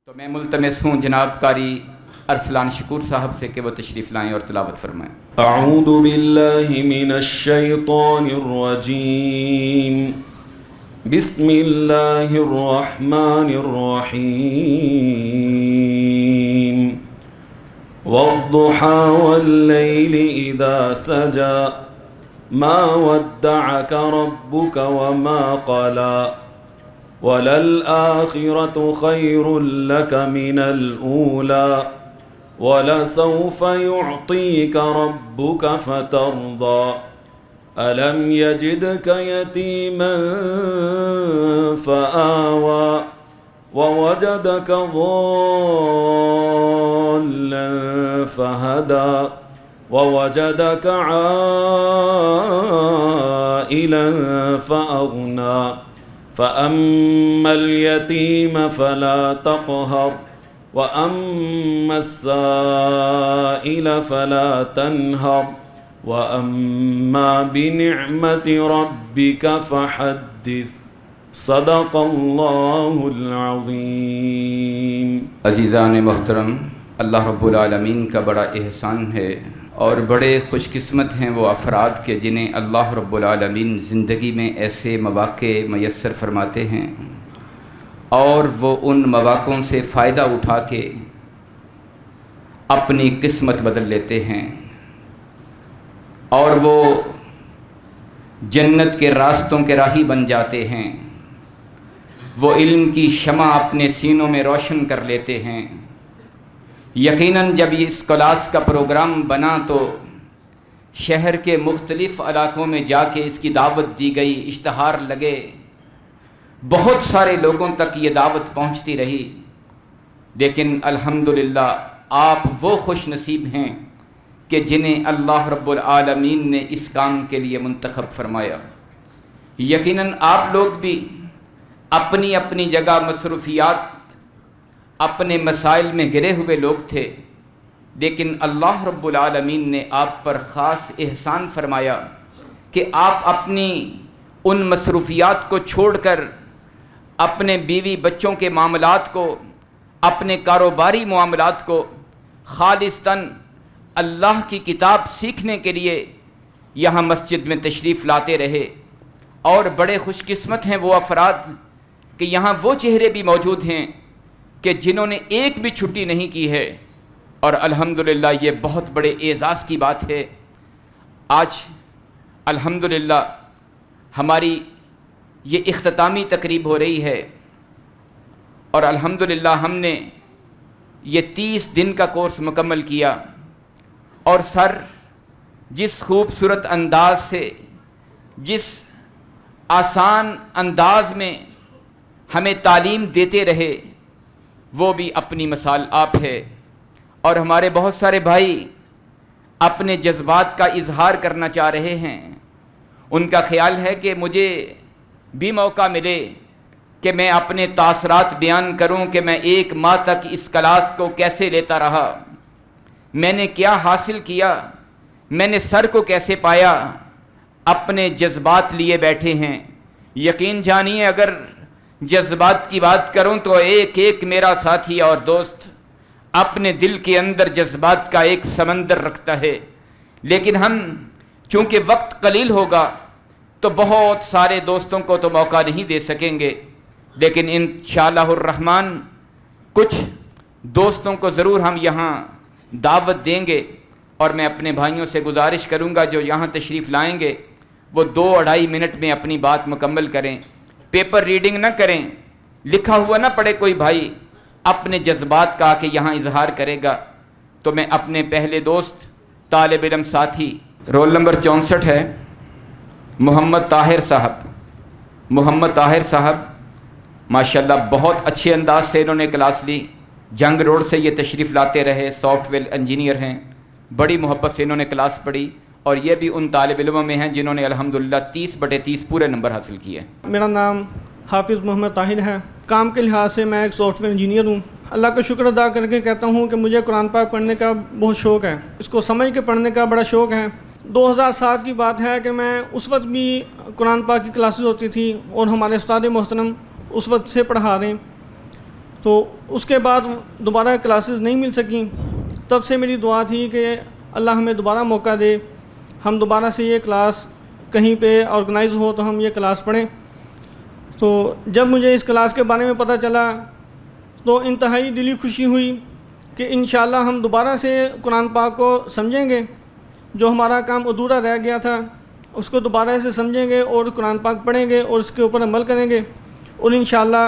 تو میں ملتمس ہوں جناب قاری ارسلان شکور صاحب سے کہ وہ تشریف لائیں اور تلاوت فرمائیں۔ اعوذ باللہ من الشیطان الرجیم، بسم اللہ الرحمن الرحیم، والضحى واللیل اذا سجى ما ودعك ربك وما قلى وَلَلْآخِرَةُ خَيْرٌ لَكَ مِنَ الْأُولَى وَلَسَوْفَ يُعْطِيكَ رَبُّكَ فَتَرْضَى أَلَمْ يَجِدْكَ يَتِيمًا فَآوَى وَوَجَدَكَ ضَالًّا فَهَدَى وَوَجَدَكَ عَائِلًا فَأَغْنَى فَأَمَّا الْيَتِيمَ فَلَا تَقْهَرْ وَأَمَّا السَّائِلَ فَلَا تَنْهَرْ وَأَمَّا بِنِعْمَةِ رَبِّكَ فَحَدِّثْ صدق اللہ العظیم۔ عزیزان محترم، اللہ رب العالمین کا بڑا احسان ہے اور بڑے خوش قسمت ہیں وہ افراد کے جنہیں اللہ رب العالمین زندگی میں ایسے مواقع میسر فرماتے ہیں اور وہ ان مواقعوں سے فائدہ اٹھا کے اپنی قسمت بدل لیتے ہیں اور وہ جنت کے راستوں کے راہی بن جاتے ہیں، وہ علم کی شمع اپنے سینوں میں روشن کر لیتے ہیں۔ یقیناً جب اس کلاس کا پروگرام بنا تو شہر کے مختلف علاقوں میں جا کے اس کی دعوت دی گئی، اشتہار لگے، بہت سارے لوگوں تک یہ دعوت پہنچتی رہی، لیکن الحمدللہ آپ وہ خوش نصیب ہیں کہ جنہیں اللہ رب العالمین نے اس کام کے لیے منتخب فرمایا۔ یقیناً آپ لوگ بھی اپنی اپنی جگہ مصروفیات، اپنے مسائل میں گرے ہوئے لوگ تھے، لیکن اللہ رب العالمین نے آپ پر خاص احسان فرمایا کہ آپ اپنی ان مصروفیات کو چھوڑ کر اپنے بیوی بچوں کے معاملات کو، اپنے کاروباری معاملات کو خالصتاً اللہ کی کتاب سیکھنے کے لیے یہاں مسجد میں تشریف لاتے رہے، اور بڑے خوش قسمت ہیں وہ افراد کہ یہاں وہ چہرے بھی موجود ہیں کہ جنہوں نے ایک بھی چھٹی نہیں کی ہے، اور الحمدللہ یہ بہت بڑے اعزاز کی بات ہے۔ آج الحمدللہ ہماری یہ اختتامی تقریب ہو رہی ہے اور الحمدللہ ہم نے یہ 30 دن کا کورس مکمل کیا، اور سر جس خوبصورت انداز سے، جس آسان انداز میں ہمیں تعلیم دیتے رہے، وہ بھی اپنی مثال آپ ہے۔ اور ہمارے بہت سارے بھائی اپنے جذبات کا اظہار کرنا چاہ رہے ہیں، ان کا خیال ہے کہ مجھے بھی موقع ملے کہ میں اپنے تاثرات بیان کروں کہ میں 1 ماہ تک اس کلاس کو کیسے لیتا رہا، میں نے کیا حاصل کیا، میں نے سر کو کیسے پایا، اپنے جذبات لیے بیٹھے ہیں۔ یقین جانیے اگر جذبات کی بات کروں تو ایک ایک میرا ساتھی اور دوست اپنے دل کے اندر جذبات کا ایک سمندر رکھتا ہے، لیکن ہم چونکہ وقت قلیل ہوگا تو بہت سارے دوستوں کو تو موقع نہیں دے سکیں گے، لیکن انشاءاللہ الرحمن کچھ دوستوں کو ضرور ہم یہاں دعوت دیں گے، اور میں اپنے بھائیوں سے گزارش کروں گا جو یہاں تشریف لائیں گے وہ 2-2.5 منٹ میں اپنی بات مکمل کریں، پیپر ریڈنگ نہ کریں، لکھا ہوا نہ پڑھے کوئی بھائی، اپنے جذبات کا آ کے یہاں اظہار کرے گا۔ تو میں اپنے پہلے دوست طالب علم ساتھی، رول نمبر 64 ہے، محمد طاہر صاحب ماشاءاللہ بہت اچھے انداز سے انہوں نے کلاس لی، جنگ روڈ سے یہ تشریف لاتے رہے، سافٹ ویئر انجینئر ہیں، بڑی محبت سے انہوں نے کلاس پڑھی، اور یہ بھی ان طالب علموں میں ہیں جنہوں نے الحمدللہ 30/30 پورے نمبر حاصل کیے۔ میرا نام حافظ محمد طاہر ہے، کام کے لحاظ سے میں ایک سافٹ ویئر انجینئر ہوں۔ اللہ کا شکر ادا کر کے کہتا ہوں کہ مجھے قرآن پاک پڑھنے کا بہت شوق ہے، اس کو سمجھ کے پڑھنے کا بڑا شوق ہے۔ 2007 کی بات ہے کہ میں اس وقت بھی قرآن پاک کی کلاسز ہوتی تھی اور ہمارے استاد محترم اس وقت سے پڑھا رہے ہیں۔ تو اس کے بعد دوبارہ کلاسز نہیں مل سکیں. تب سے میری دعا تھی کہ اللہ ہمیں دوبارہ موقع دے, ہم دوبارہ سے یہ کلاس کہیں پہ آرگنائز ہو تو ہم یہ کلاس پڑھیں. تو جب مجھے اس کلاس کے بارے میں پتہ چلا تو انتہائی دلی خوشی ہوئی کہ انشاءاللہ ہم دوبارہ سے قرآن پاک کو سمجھیں گے, جو ہمارا کام ادھورا رہ گیا تھا اس کو دوبارہ سے سمجھیں گے اور قرآن پاک پڑھیں گے اور اس کے اوپر عمل کریں گے, اور انشاءاللہ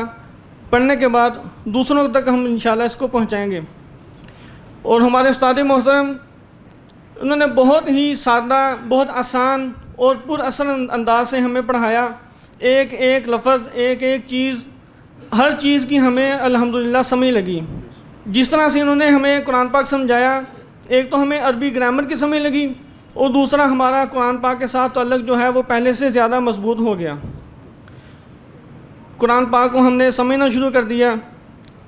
پڑھنے کے بعد دوسروں تک ہم انشاءاللہ اس کو پہنچائیں گے. اور ہمارے استاد محترم انہوں نے بہت ہی سادہ, بہت آسان اور پر اثر انداز سے ہمیں پڑھایا. ایک ایک لفظ, ایک ایک چیز, ہر چیز کی ہمیں الحمدللہ سمجھ لگی. جس طرح سے انہوں نے ہمیں قرآن پاک سمجھایا, ایک تو ہمیں عربی گرامر کی سمجھ لگی, اور دوسرا ہمارا قرآن پاک کے ساتھ تعلق جو ہے وہ پہلے سے زیادہ مضبوط ہو گیا. قرآن پاک کو ہم نے سمجھنا شروع کر دیا.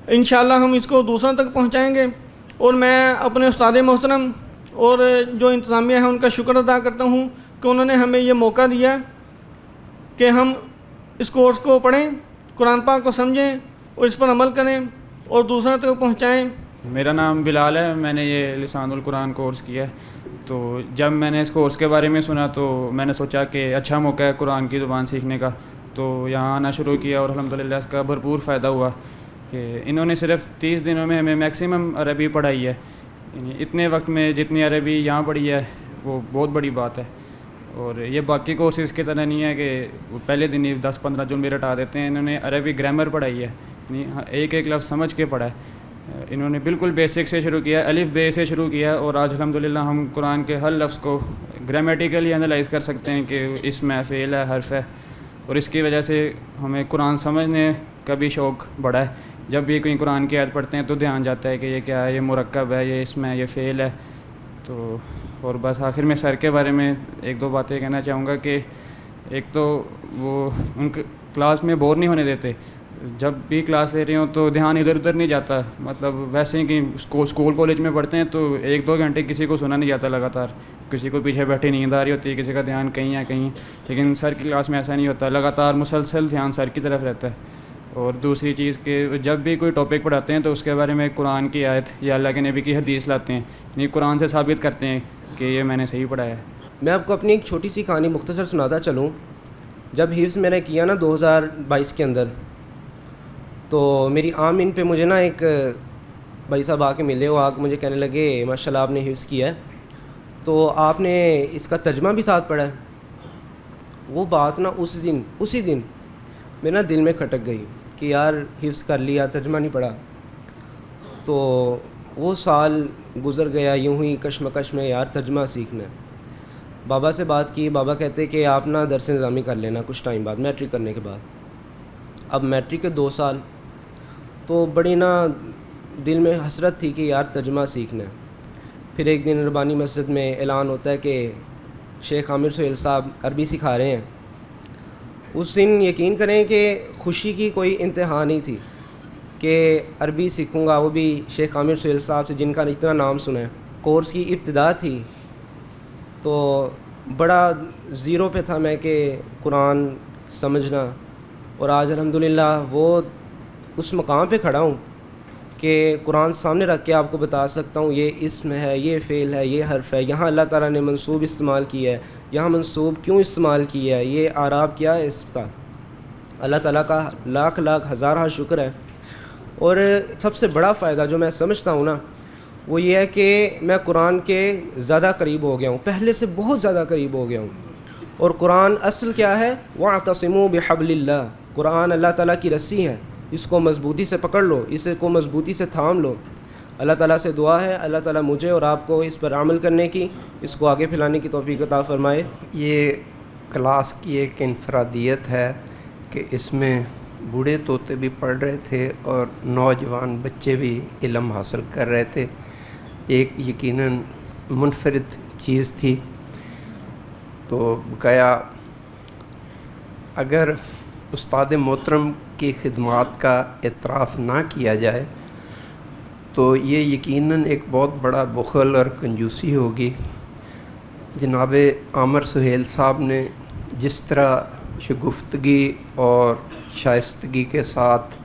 انشاءاللہ ہم اس کو دوسروں تک پہنچائیں گے. اور میں اپنے استاد محترم اور جو انتظامیہ ہے ان کا شکر ادا کرتا ہوں کہ انہوں نے ہمیں یہ موقع دیا کہ ہم اس کورس کو پڑھیں, قرآن پاک کو سمجھیں اور اس پر عمل کریں اور دوسروں تک پہنچائیں. میرا نام بلال ہے, میں نے یہ لسان القرآن کورس کیا ہے. تو جب میں نے اس کورس کے بارے میں سنا تو میں نے سوچا کہ اچھا موقع ہے قرآن کی زبان سیکھنے کا, تو یہاں آنا شروع کیا اور الحمدللہ اس کا بھرپور فائدہ ہوا کہ انہوں نے صرف 30 دنوں میں ہمیں میکسیمم عربی پڑھائی ہے. یعنی اتنے وقت میں جتنی عربی یہاں پڑھی ہے وہ بہت بڑی بات ہے. اور یہ باقی کورسز کی طرح نہیں ہے کہ وہ پہلے دن ہی 10-15 جملے رٹا دیتے ہیں. انہوں نے عربی گرامر پڑھائی ہے, یعنی ایک ایک لفظ سمجھ کے پڑھا ہے. انہوں نے بالکل بیسک سے شروع کیا, الف بے سے شروع کیا, اور آج الحمدللہ ہم قرآن کے ہر لفظ کو گرامیٹیکلی انالائز کر سکتے ہیں کہ اس میں فعل ہے, حرف ہے. اور اس کی وجہ سے ہمیں قرآن سمجھنے کا بھی شوق بڑھا ہے. جب بھی کوئی قرآن کی آیت پڑھتے ہیں تو دھیان جاتا ہے کہ یہ کیا ہے, یہ مرکب ہے, یہ اس میں یہ فعل ہے. تو اور بس آخر میں سر کے بارے میں 1-2 باتیں کہنا چاہوں گا کہ ایک تو وہ ان کلاس میں بور نہیں ہونے دیتے. جب بھی کلاس لے رہے ہوں تو دھیان ادھر ادھر نہیں جاتا. مطلب ویسے ہی کہ اسکول کالج میں پڑھتے ہیں تو 1-2 گھنٹے کسی کو سنا نہیں جاتا لگاتار, کسی کو پیچھے بیٹھے نیند آ رہی ہوتی ہے, کسی کا دھیان کہیں ہے کہیں. لیکن سر کی کلاس میں ایسا نہیں ہوتا, لگاتار مسلسل دھیان سر کی طرف رہتا ہے. اور دوسری چیز کہ جب بھی کوئی ٹاپک پڑھاتے ہیں تو اس کے بارے میں قرآن کی آیت یا اللہ کے نبی کی حدیث لاتے ہیں, یعنی قرآن سے ثابت کرتے ہیں کہ یہ میں نے صحیح پڑھا ہے. میں آپ کو اپنی ایک چھوٹی سی کہانی مختصر سناتا چلوں. جب حفظ میں نے کیا نا 2022 کے اندر, تو میری عام ان پہ مجھے نا ایک بھائی صاحب آ کے ملے, وہ آ کے مجھے کہنے لگے ماشاءاللہ آپ نے حفظ کیا ہے تو آپ نے اس کا ترجمہ بھی ساتھ پڑھا ہے. وہ بات نا اسی دن میرے نا دل میں کھٹک گئی کہ یار حفظ کر لیا, ترجمہ نہیں پڑھا. تو وہ سال گزر گیا یوں ہی کشمکش میں, یار ترجمہ سیکھنا ہے. بابا سے بات کی, بابا کہتے کہ آپ نا درس نظامی کر لینا کچھ ٹائم بعد, میٹرک کرنے کے بعد. اب میٹرک کے 2 سال تو بڑی نا دل میں حسرت تھی کہ یار ترجمہ سیکھنا ہے. پھر ایک دن ربانی مسجد میں اعلان ہوتا ہے کہ شیخ عامر سہیل صاحب عربی سکھا رہے ہیں. اس دن یقین کریں کہ خوشی کی کوئی انتہا نہیں تھی کہ عربی سیکھوں گا, وہ بھی شیخ عامر سہیل صاحب سے جن کا اتنا نام سنا ہے. کورس کی ابتدا تھی تو بڑا زیرو پہ تھا میں کہ قرآن سمجھنا, اور آج الحمدللہ وہ اس مقام پہ کھڑا ہوں کہ قرآن سامنے رکھ کے آپ کو بتا سکتا ہوں یہ اسم ہے, یہ فعل ہے, یہ حرف ہے, یہاں اللہ تعالیٰ نے منصوب استعمال کیا ہے, یہاں منصوب کیوں استعمال کیا ہے, یہ اعراب کیا ہے اس کا. اللہ تعالیٰ کا لاکھ ہزارہ شکر ہے. اور سب سے بڑا فائدہ جو میں سمجھتا ہوں نا وہ یہ ہے کہ میں قرآن کے زیادہ قریب ہو گیا ہوں, پہلے سے بہت زیادہ قریب ہو گیا ہوں. اور قرآن اصل کیا ہے, وَاعْتَصِمُوا بِحَبْلِ اللَّهِ, قرآن اللہ تعالیٰ کی رسی ہے, اس کو مضبوطی سے پکڑ لو, اس کو مضبوطی سے تھام لو. اللہ تعالیٰ سے دعا ہے اللہ تعالیٰ مجھے اور آپ کو اس پر عمل کرنے کی, اس کو آگے پھیلانے کی توفیق عطا فرمائے. یہ کلاس کی ایک انفرادیت ہے کہ اس میں بوڑھے طوطے بھی پڑھ رہے تھے اور نوجوان بچے بھی علم حاصل کر رہے تھے. ایک یقیناً منفرد چیز تھی. تو گیا اگر استاد محترم کی خدمات کا اعتراف نہ کیا جائے تو یہ یقیناً ایک بہت بڑا بخل اور کنجوسی ہوگی. جناب عامر سہیل صاحب نے جس طرح شگفتگی اور شائستگی کے ساتھ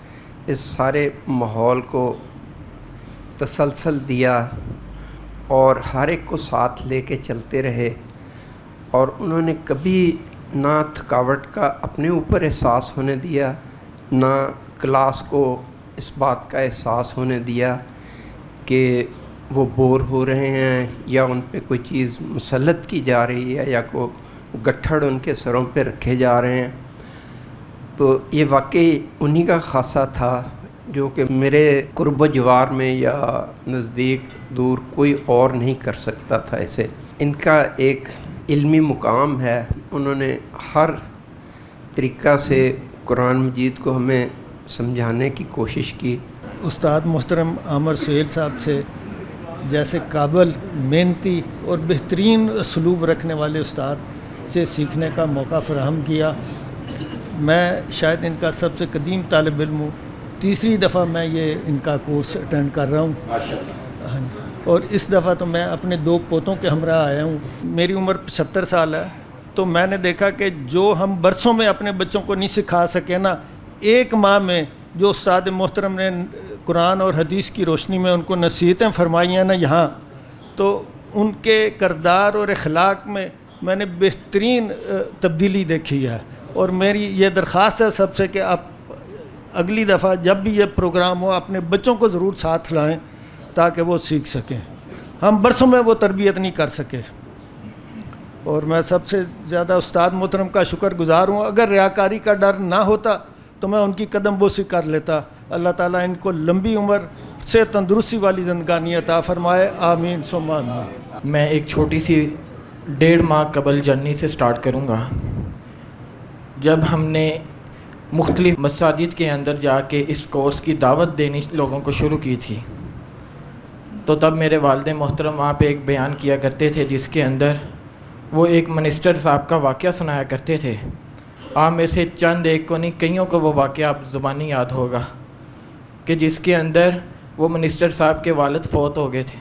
اس سارے ماحول کو تسلسل دیا اور ہر ایک کو ساتھ لے کے چلتے رہے، اور انہوں نے کبھی نہ تھکاوٹ کا اپنے اوپر احساس ہونے دیا، نہ کلاس کو اس بات کا احساس ہونے دیا کہ وہ بور ہو رہے ہیں یا ان پہ کوئی چیز مسلط کی جا رہی ہے یا کوئی گٹھڑ ان کے سروں پہ رکھے جا رہے ہیں۔ تو یہ واقعی انہی کا خاصہ تھا جو کہ میرے قرب و جوار میں یا نزدیک دور کوئی اور نہیں کر سکتا تھا اسے۔ ان کا ایک علمی مقام ہے، انہوں نے ہر طریقہ سے قرآن مجید کو ہمیں سمجھانے کی کوشش کی۔ استاد محترم عامر سہیل صاحب سے جیسے قابل، محنتی اور بہترین اسلوب رکھنے والے استاد سے سیکھنے کا موقع فراہم کیا۔ میں شاید ان کا سب سے قدیم طالب علم ہوں، تیسری دفعہ میں یہ ان کا کورس اٹینڈ کر رہا ہوں۔ ہاں، اور اس دفعہ تو میں اپنے 2 پوتوں کے ہمراہ آیا ہوں۔ میری عمر 75 سال ہے، تو میں نے دیکھا کہ جو ہم برسوں میں اپنے بچوں کو نہیں سکھا سکے نا، 1 ماہ میں جو استاد محترم نے قرآن اور حدیث کی روشنی میں ان کو نصیحتیں فرمائی ہیں نا یہاں، تو ان کے کردار اور اخلاق میں نے بہترین تبدیلی دیکھی ہے۔ اور میری یہ درخواست ہے سب سے کہ آپ اگلی دفعہ جب بھی یہ پروگرام ہو اپنے بچوں کو ضرور ساتھ لائیں تاکہ وہ سیکھ سکیں۔ ہم برسوں میں وہ تربیت نہیں کر سکے۔ اور میں سب سے زیادہ استاد محترم کا شکر گزار ہوں۔ اگر ریاکاری کا ڈر نہ ہوتا تو میں ان کی قدم بوسی کر لیتا۔ اللہ تعالیٰ ان کو لمبی عمر سے تندرستی والی زندگانی عطا فرمائے، آمین ثم آمین۔ میں ایک چھوٹی سی 1.5 ماہ قبل جرنی سے سٹارٹ کروں گا۔ جب ہم نے مختلف مساجد کے اندر جا کے اس کورس کی دعوت دینی لوگوں کو شروع کی تھی، تو تب میرے والد محترم وہاں پہ ایک بیان کیا کرتے تھے جس کے اندر وہ ایک منسٹر صاحب کا واقعہ سنایا کرتے تھے۔ آپ میں سے چند ایک کو نہیں، کئیوں کو وہ واقعہ آپ زبانی یاد ہوگا کہ جس کے اندر وہ منسٹر صاحب کے والد فوت ہو گئے تھے،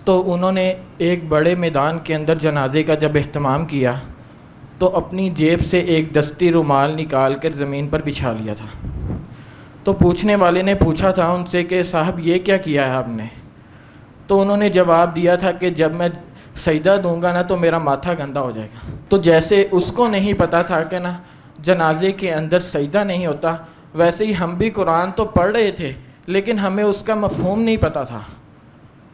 تو انہوں نے ایک بڑے میدان کے اندر جنازے کا جب اہتمام کیا تو اپنی جیب سے ایک دستی رومال نکال کر زمین پر بچھا لیا تھا۔ تو پوچھنے والے نے پوچھا تھا ان سے کہ صاحب یہ کیا کیا ہے آپ نے؟ تو انہوں نے جواب دیا تھا کہ جب میں سجدہ دوں گا نا تو میرا ماتھا گندا ہو جائے گا۔ تو جیسے اس کو نہیں پتہ تھا کہ نا جنازے کے اندر سجدہ نہیں ہوتا، ویسے ہی ہم بھی قرآن تو پڑھ رہے تھے لیکن ہمیں اس کا مفہوم نہیں پتہ تھا۔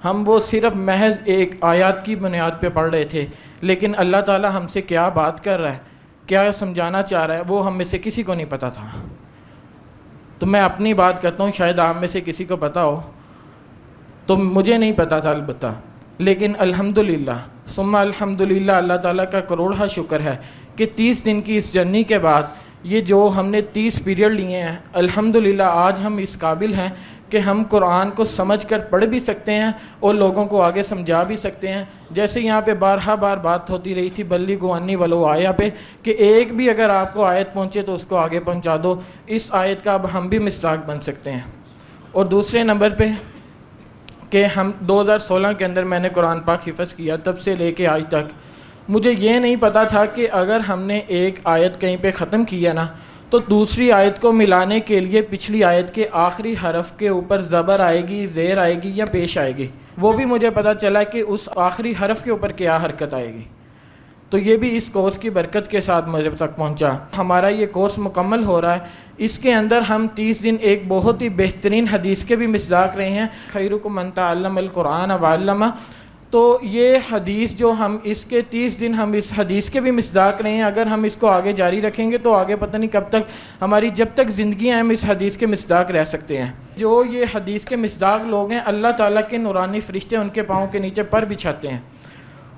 ہم وہ صرف محض ایک آیات کی بنیاد پہ پڑھ رہے تھے، لیکن اللہ تعالیٰ ہم سے کیا بات کر رہا ہے، کیا سمجھانا چاہ رہا ہے، وہ ہم میں سے کسی کو نہیں پتہ تھا۔ تو میں اپنی بات کرتا ہوں، شاید آپ میں سے کسی کو پتہ ہو، تو مجھے نہیں پتہ تھا البتہ، لیکن الحمدللہ ثم الحمدللہ اللہ تعالیٰ کا کروڑہ شکر ہے کہ 30 دن کی اس جرنی کے بعد یہ جو ہم نے 30 پیریڈ لیے ہیں، الحمدللہ آج ہم اس قابل ہیں کہ ہم قرآن کو سمجھ کر پڑھ بھی سکتے ہیں اور لوگوں کو آگے سمجھا بھی سکتے ہیں۔ جیسے یہاں پہ بارہا بار بات ہوتی رہی تھی بلغوا عنی ولو آیا پہ، کہ ایک بھی اگر آپ کو آیت پہنچے تو اس کو آگے پہنچا دو۔ اس آیت کا اب ہم بھی مصداق بن سکتے ہیں۔ اور دوسرے نمبر پہ کہ ہم 2016 کے اندر میں نے قرآن پاک حفظ کیا، تب سے لے کے آج تک مجھے یہ نہیں پتا تھا کہ اگر ہم نے ایک آیت کہیں پہ ختم کیا نا تو دوسری آیت کو ملانے کے لیے پچھلی آیت کے آخری حرف کے اوپر زبر آئے گی، زیر آئے گی یا پیش آئے گی، وہ بھی مجھے پتا چلا کہ اس آخری حرف کے اوپر کیا حرکت آئے گی۔ تو یہ بھی اس کورس کی برکت کے ساتھ مجھے تک پہنچا۔ ہمارا یہ کورس مکمل ہو رہا ہے، اس کے اندر ہم 30 دن ایک بہت ہی بہترین حدیث کے بھی مصداق رہے ہیں، خیرکم من تعلم القرآن وعلمہ۔ تو یہ حدیث جو ہم اس کے 30 دن ہم اس حدیث کے بھی مصداق رہے ہیں، اگر ہم اس کو آگے جاری رکھیں گے تو آگے پتہ نہیں کب تک ہماری جب تک زندگی ہیں ہم اس حدیث کے مصداق رہ سکتے ہیں۔ جو یہ حدیث کے مصداق لوگ ہیں، اللہ تعالیٰ کے نورانی فرشتے ان کے پاؤں کے نیچے پر بچھاتے ہیں۔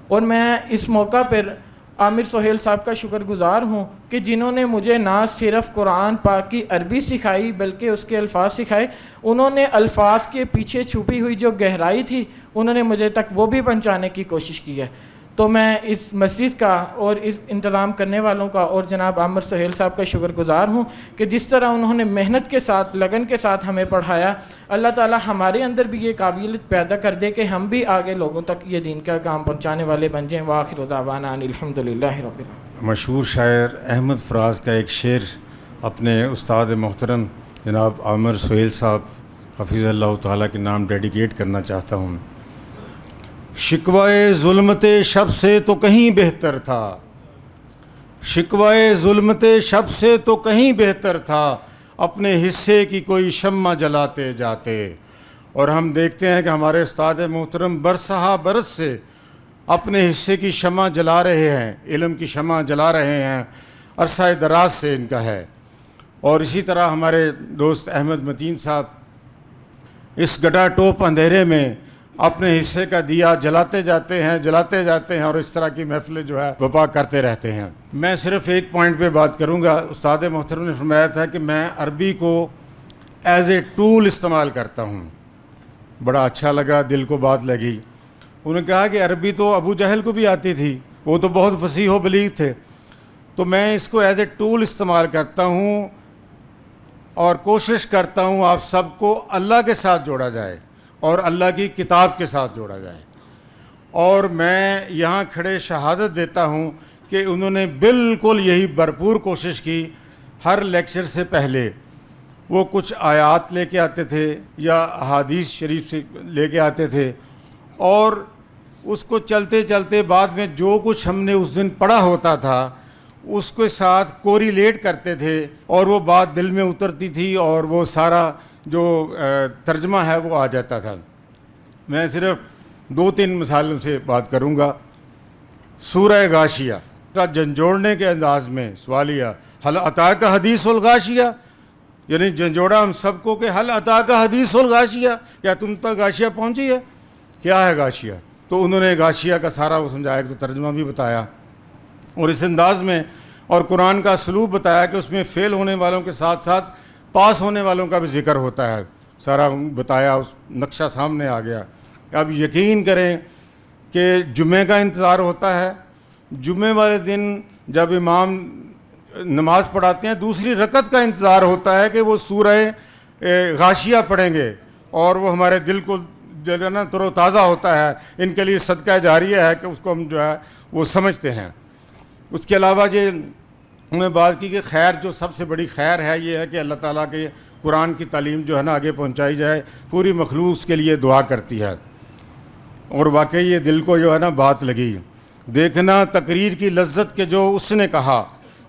اور میں اس موقع پر عامر سہیل صاحب کا شکر گزار ہوں کہ جنہوں نے مجھے نہ صرف قرآن پاک کی عربی سکھائی بلکہ اس کے الفاظ سکھائے، انہوں نے الفاظ کے پیچھے چھپی ہوئی جو گہرائی تھی انہوں نے مجھے تک وہ بھی پہنچانے کی کوشش کی ہے۔ تو میں اس مسجد کا اور اس انتظام کرنے والوں کا اور جناب عامر سہیل صاحب کا شکر گزار ہوں کہ جس طرح انہوں نے محنت کے ساتھ، لگن کے ساتھ ہمیں پڑھایا، اللہ تعالی ہمارے اندر بھی یہ قابلیت پیدا کر دے کہ ہم بھی آگے لوگوں تک یہ دین کا کام پہنچانے والے بن جائیں۔ وآخر دعوانا ان الحمدللہ رب العالمین۔ مشہور شاعر احمد فراز کا ایک شعر اپنے استاد محترم جناب عامر سہیل صاحب حفیظ اللہ تعالیٰ کے نام ڈیڈیکیٹ کرنا چاہتا ہوں. شکوائے ظلمت شب سے تو کہیں بہتر تھا، شکوائے ظلمت شب سے تو کہیں بہتر تھا، اپنے حصے کی کوئی شمع جلاتے جاتے. اور ہم دیکھتے ہیں کہ ہمارے استاد محترم برسہا برس سے اپنے حصے کی شمع جلا رہے ہیں، علم کی شمع جلا رہے ہیں، عرصہ دراز سے ان کا ہے. اور اسی طرح ہمارے دوست احمد متین صاحب اس گڈا ٹوپ اندھیرے میں اپنے حصے کا دیا جلاتے جاتے ہیں اور اس طرح کی محفلیں جو ہے برپا کرتے رہتے ہیں. میں صرف ایک پوائنٹ پہ بات کروں گا. استاد محترم نے فرمایا تھا کہ میں عربی کو ایز اے ٹول استعمال کرتا ہوں. بڑا اچھا لگا، دل کو بات لگی. انہوں نے کہا کہ عربی تو ابو جہل کو بھی آتی تھی، وہ تو بہت فصیح و بلیغ تھے، تو میں اس کو ایز اے ٹول استعمال کرتا ہوں اور کوشش کرتا ہوں آپ سب کو اللہ کے ساتھ جوڑا جائے اور اللہ کی کتاب کے ساتھ جوڑا جائے. اور میں یہاں کھڑے شہادت دیتا ہوں کہ انہوں نے بالکل یہی بھرپور کوشش کی. ہر لیکچر سے پہلے وہ کچھ آیات لے کے آتے تھے یا احادیث شریف سے لے کے آتے تھے، اور اس کو چلتے چلتے بعد میں جو کچھ ہم نے اس دن پڑھا ہوتا تھا اس کے ساتھ کوریلیٹ کرتے تھے، اور وہ بات دل میں اترتی تھی اور وہ سارا جو ترجمہ ہے وہ آ جاتا تھا. میں صرف 2-3 مثالوں سے بات کروں گا. سورہ غاشیہ کا جھنجھوڑنے کے انداز میں سوالیہ، حل اتاک حدیث الغاشیہ، یعنی جھنجھوڑا ہم سب کو کہ حل اتاک حدیث الغاشیہ، کیا تم تک غاشیہ پہنچی ہے؟ کیا ہے غاشیہ؟ تو انہوں نے غاشیہ کا سارا وہ سمجھایا، تو ترجمہ بھی بتایا اور اس انداز میں، اور قرآن کا اسلوب بتایا کہ اس میں فیل ہونے والوں کے ساتھ ساتھ پاس ہونے والوں کا بھی ذکر ہوتا ہے. سارا بتایا، اس نقشہ سامنے آ گیا. اب یقین کریں کہ جمعے کا انتظار ہوتا ہے. جمعے والے دن جب امام نماز پڑھاتے ہیں دوسری رکعت کا انتظار ہوتا ہے کہ وہ سورہ غاشیہ پڑھیں گے، اور وہ ہمارے دل کو جو ہے نا تر و تازہ ہوتا ہے. ان کے لیے صدقہ جاریہ ہے کہ اس کو ہم جو ہے وہ سمجھتے ہیں. اس کے علاوہ یہ انہوں نے بات کی کہ خیر، جو سب سے بڑی خیر ہے یہ ہے کہ اللہ تعالیٰ کے قرآن کی تعلیم جو ہے نا آگے پہنچائی جائے. پوری مخلوق اس کے لیے دعا کرتی ہے، اور واقعی یہ دل کو جو ہے نا بات لگی. دیکھنا تقریر کی لذت کے جو اس نے کہا،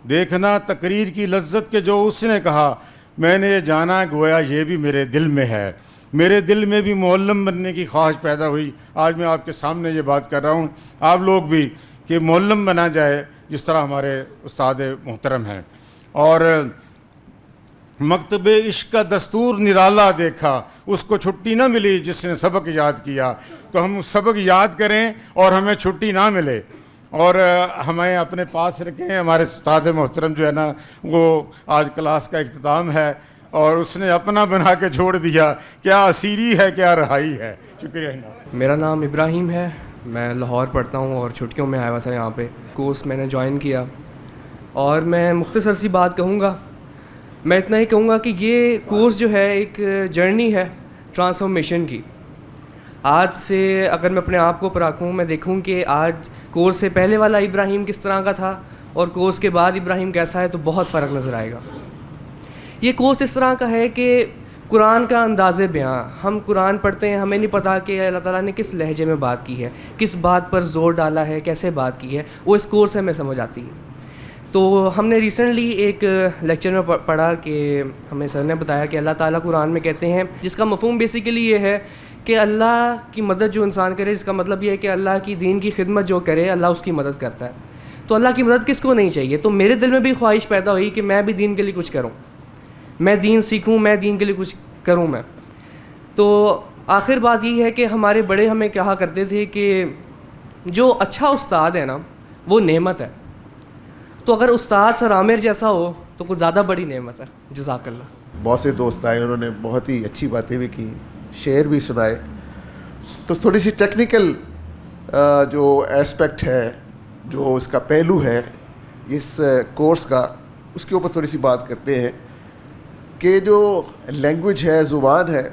دیکھنا تقریر کی لذت کے جو اس نے کہا، میں نے یہ جانا گویا یہ بھی میرے دل میں ہے. میرے دل میں بھی معلم بننے کی خواہش پیدا ہوئی. آج میں آپ کے سامنے یہ بات کر رہا ہوں، آپ لوگ بھی کہ معلم بنا جائے جس طرح ہمارے استاد محترم ہیں. اور مکتب عشق کا دستور نرالا دیکھا، اس کو چھٹی نہ ملی جس نے سبق یاد کیا. تو ہم سبق یاد کریں اور ہمیں چھٹی نہ ملے، اور ہمیں اپنے پاس رکھیں. ہمارے استاد محترم جو ہے نا وہ آج کلاس کا اختتام ہے اور اس نے اپنا بنا کے چھوڑ دیا. کیا اسیری ہے، کیا رہائی ہے. شکریہ. میرا نام ابراہیم ہے، میں لاہور پڑھتا ہوں اور چھٹیوں میں آیا ہوا تھا یہاں پہ. کورس میں نے جوائن کیا، اور میں مختصر سی بات کہوں گا. میں اتنا ہی کہوں گا کہ یہ کورس جو ہے ایک جرنی ہے ٹرانسفارمیشن کی. آج سے اگر میں اپنے آپ کو پرکھوں، میں دیکھوں کہ آج کورس سے پہلے والا ابراہیم کس طرح کا تھا اور کورس کے بعد ابراہیم کیسا ہے، تو بہت فرق نظر آئے گا. یہ کورس اس طرح کا ہے کہ قرآن کا انداز بیاں، ہم قرآن پڑھتے ہیں، ہمیں نہیں پتہ کہ اللہ تعالیٰ نے کس لہجے میں بات کی ہے، کس بات پر زور ڈالا ہے، کیسے بات کی ہے، وہ اس کورس سے ہمیں سمجھ آتی ہے. تو ہم نے ریسنٹلی ایک لیکچر میں پڑھا کہ ہمیں سر نے بتایا کہ اللہ تعالیٰ قرآن میں کہتے ہیں، جس کا مفہوم بیسیکلی یہ ہے کہ اللہ کی مدد جو انسان کرے، جس کا مطلب یہ ہے کہ اللہ کی دین کی خدمت جو کرے اللہ اس کی مدد کرتا ہے. تو اللہ کی مدد کس کو نہیں چاہیے. تو میرے دل میں بھی خواہش پیدا ہوئی کہ میں بھی دین کے لیے کچھ کروں، میں دین سیکھوں، میں دین کے لیے کچھ کروں میں. تو آخر بات یہ ہے کہ ہمارے بڑے ہمیں کہا کرتے تھے کہ جو اچھا استاد ہے نا وہ نعمت ہے. تو اگر استاد سر عامر جیسا ہو تو کچھ زیادہ بڑی نعمت ہے. جزاک اللہ. بہت سے دوست آئے، انہوں نے بہت ہی اچھی باتیں بھی کی، شعر بھی سنائے. تو تھوڑی سی ٹیکنیکل جو اسپیکٹ ہے، جو اس کا پہلو ہے اس کورس کا، اس کے اوپر تھوڑی سی بات کرتے ہیں کہ جو لینگویج ہے، زبان ہے،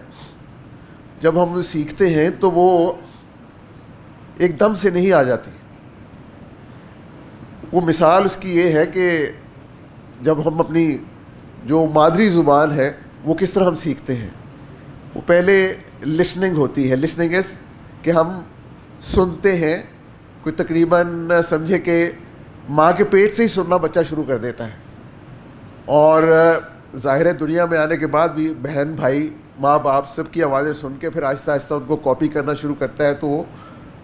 جب ہم سیکھتے ہیں تو وہ ایک دم سے نہیں آ جاتی. وہ مثال اس کی یہ ہے کہ جب ہم اپنی جو مادری زبان ہے وہ کس طرح ہم سیکھتے ہیں. وہ پہلے لسننگ ہوتی ہے. لسننگ از کہ ہم سنتے ہیں, کوئی تقریباً سمجھے کہ ماں کے پیٹ سے ہی سننا بچہ شروع کر دیتا ہے, اور ظاہر دنیا میں آنے کے بعد بھی بہن بھائی ماں باپ سب کی آوازیں سن کے پھر آہستہ آہستہ ان کو کاپی کرنا شروع کرتا ہے, تو وہ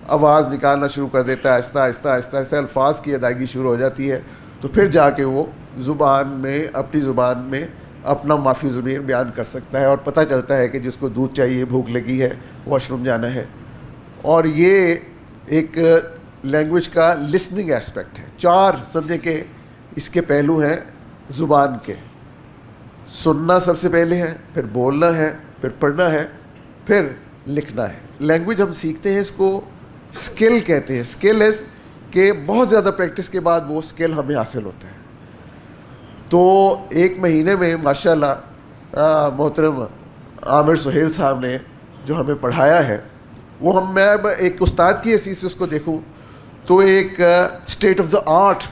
آواز نکالنا شروع کر دیتا ہے. آہستہ آہستہ آہستہ آہستہ الفاظ کی ادائیگی شروع ہو جاتی ہے, تو پھر جا کے وہ زبان میں, اپنی زبان میں اپنا معافی ضمیر بیان کر سکتا ہے, اور پتہ چلتا ہے کہ جس کو دودھ چاہیے, بھوک لگی ہے, واش روم جانا ہے. اور یہ ایک لینگویج کا لسننگ ایسپیکٹ ہے. 4 سمجھیں کہ اس کے پہلو ہیں زبان کے. سننا سب سے پہلے ہے, پھر بولنا ہے, پھر پڑھنا ہے, پھر لکھنا ہے. لینگویج ہم سیکھتے ہیں, اس کو اسکل کہتے ہیں. اسکل از کہ بہت زیادہ پریکٹس کے بعد وہ اسکل ہمیں حاصل ہوتا ہے. تو 1 مہینے میں ماشاءاللہ محترم عامر سہیل صاحب نے جو ہمیں پڑھایا ہے, وہ میں اب ایک استاد کی حیثیت سے اس کو دیکھوں تو ایک اسٹیٹ آف دا آرٹ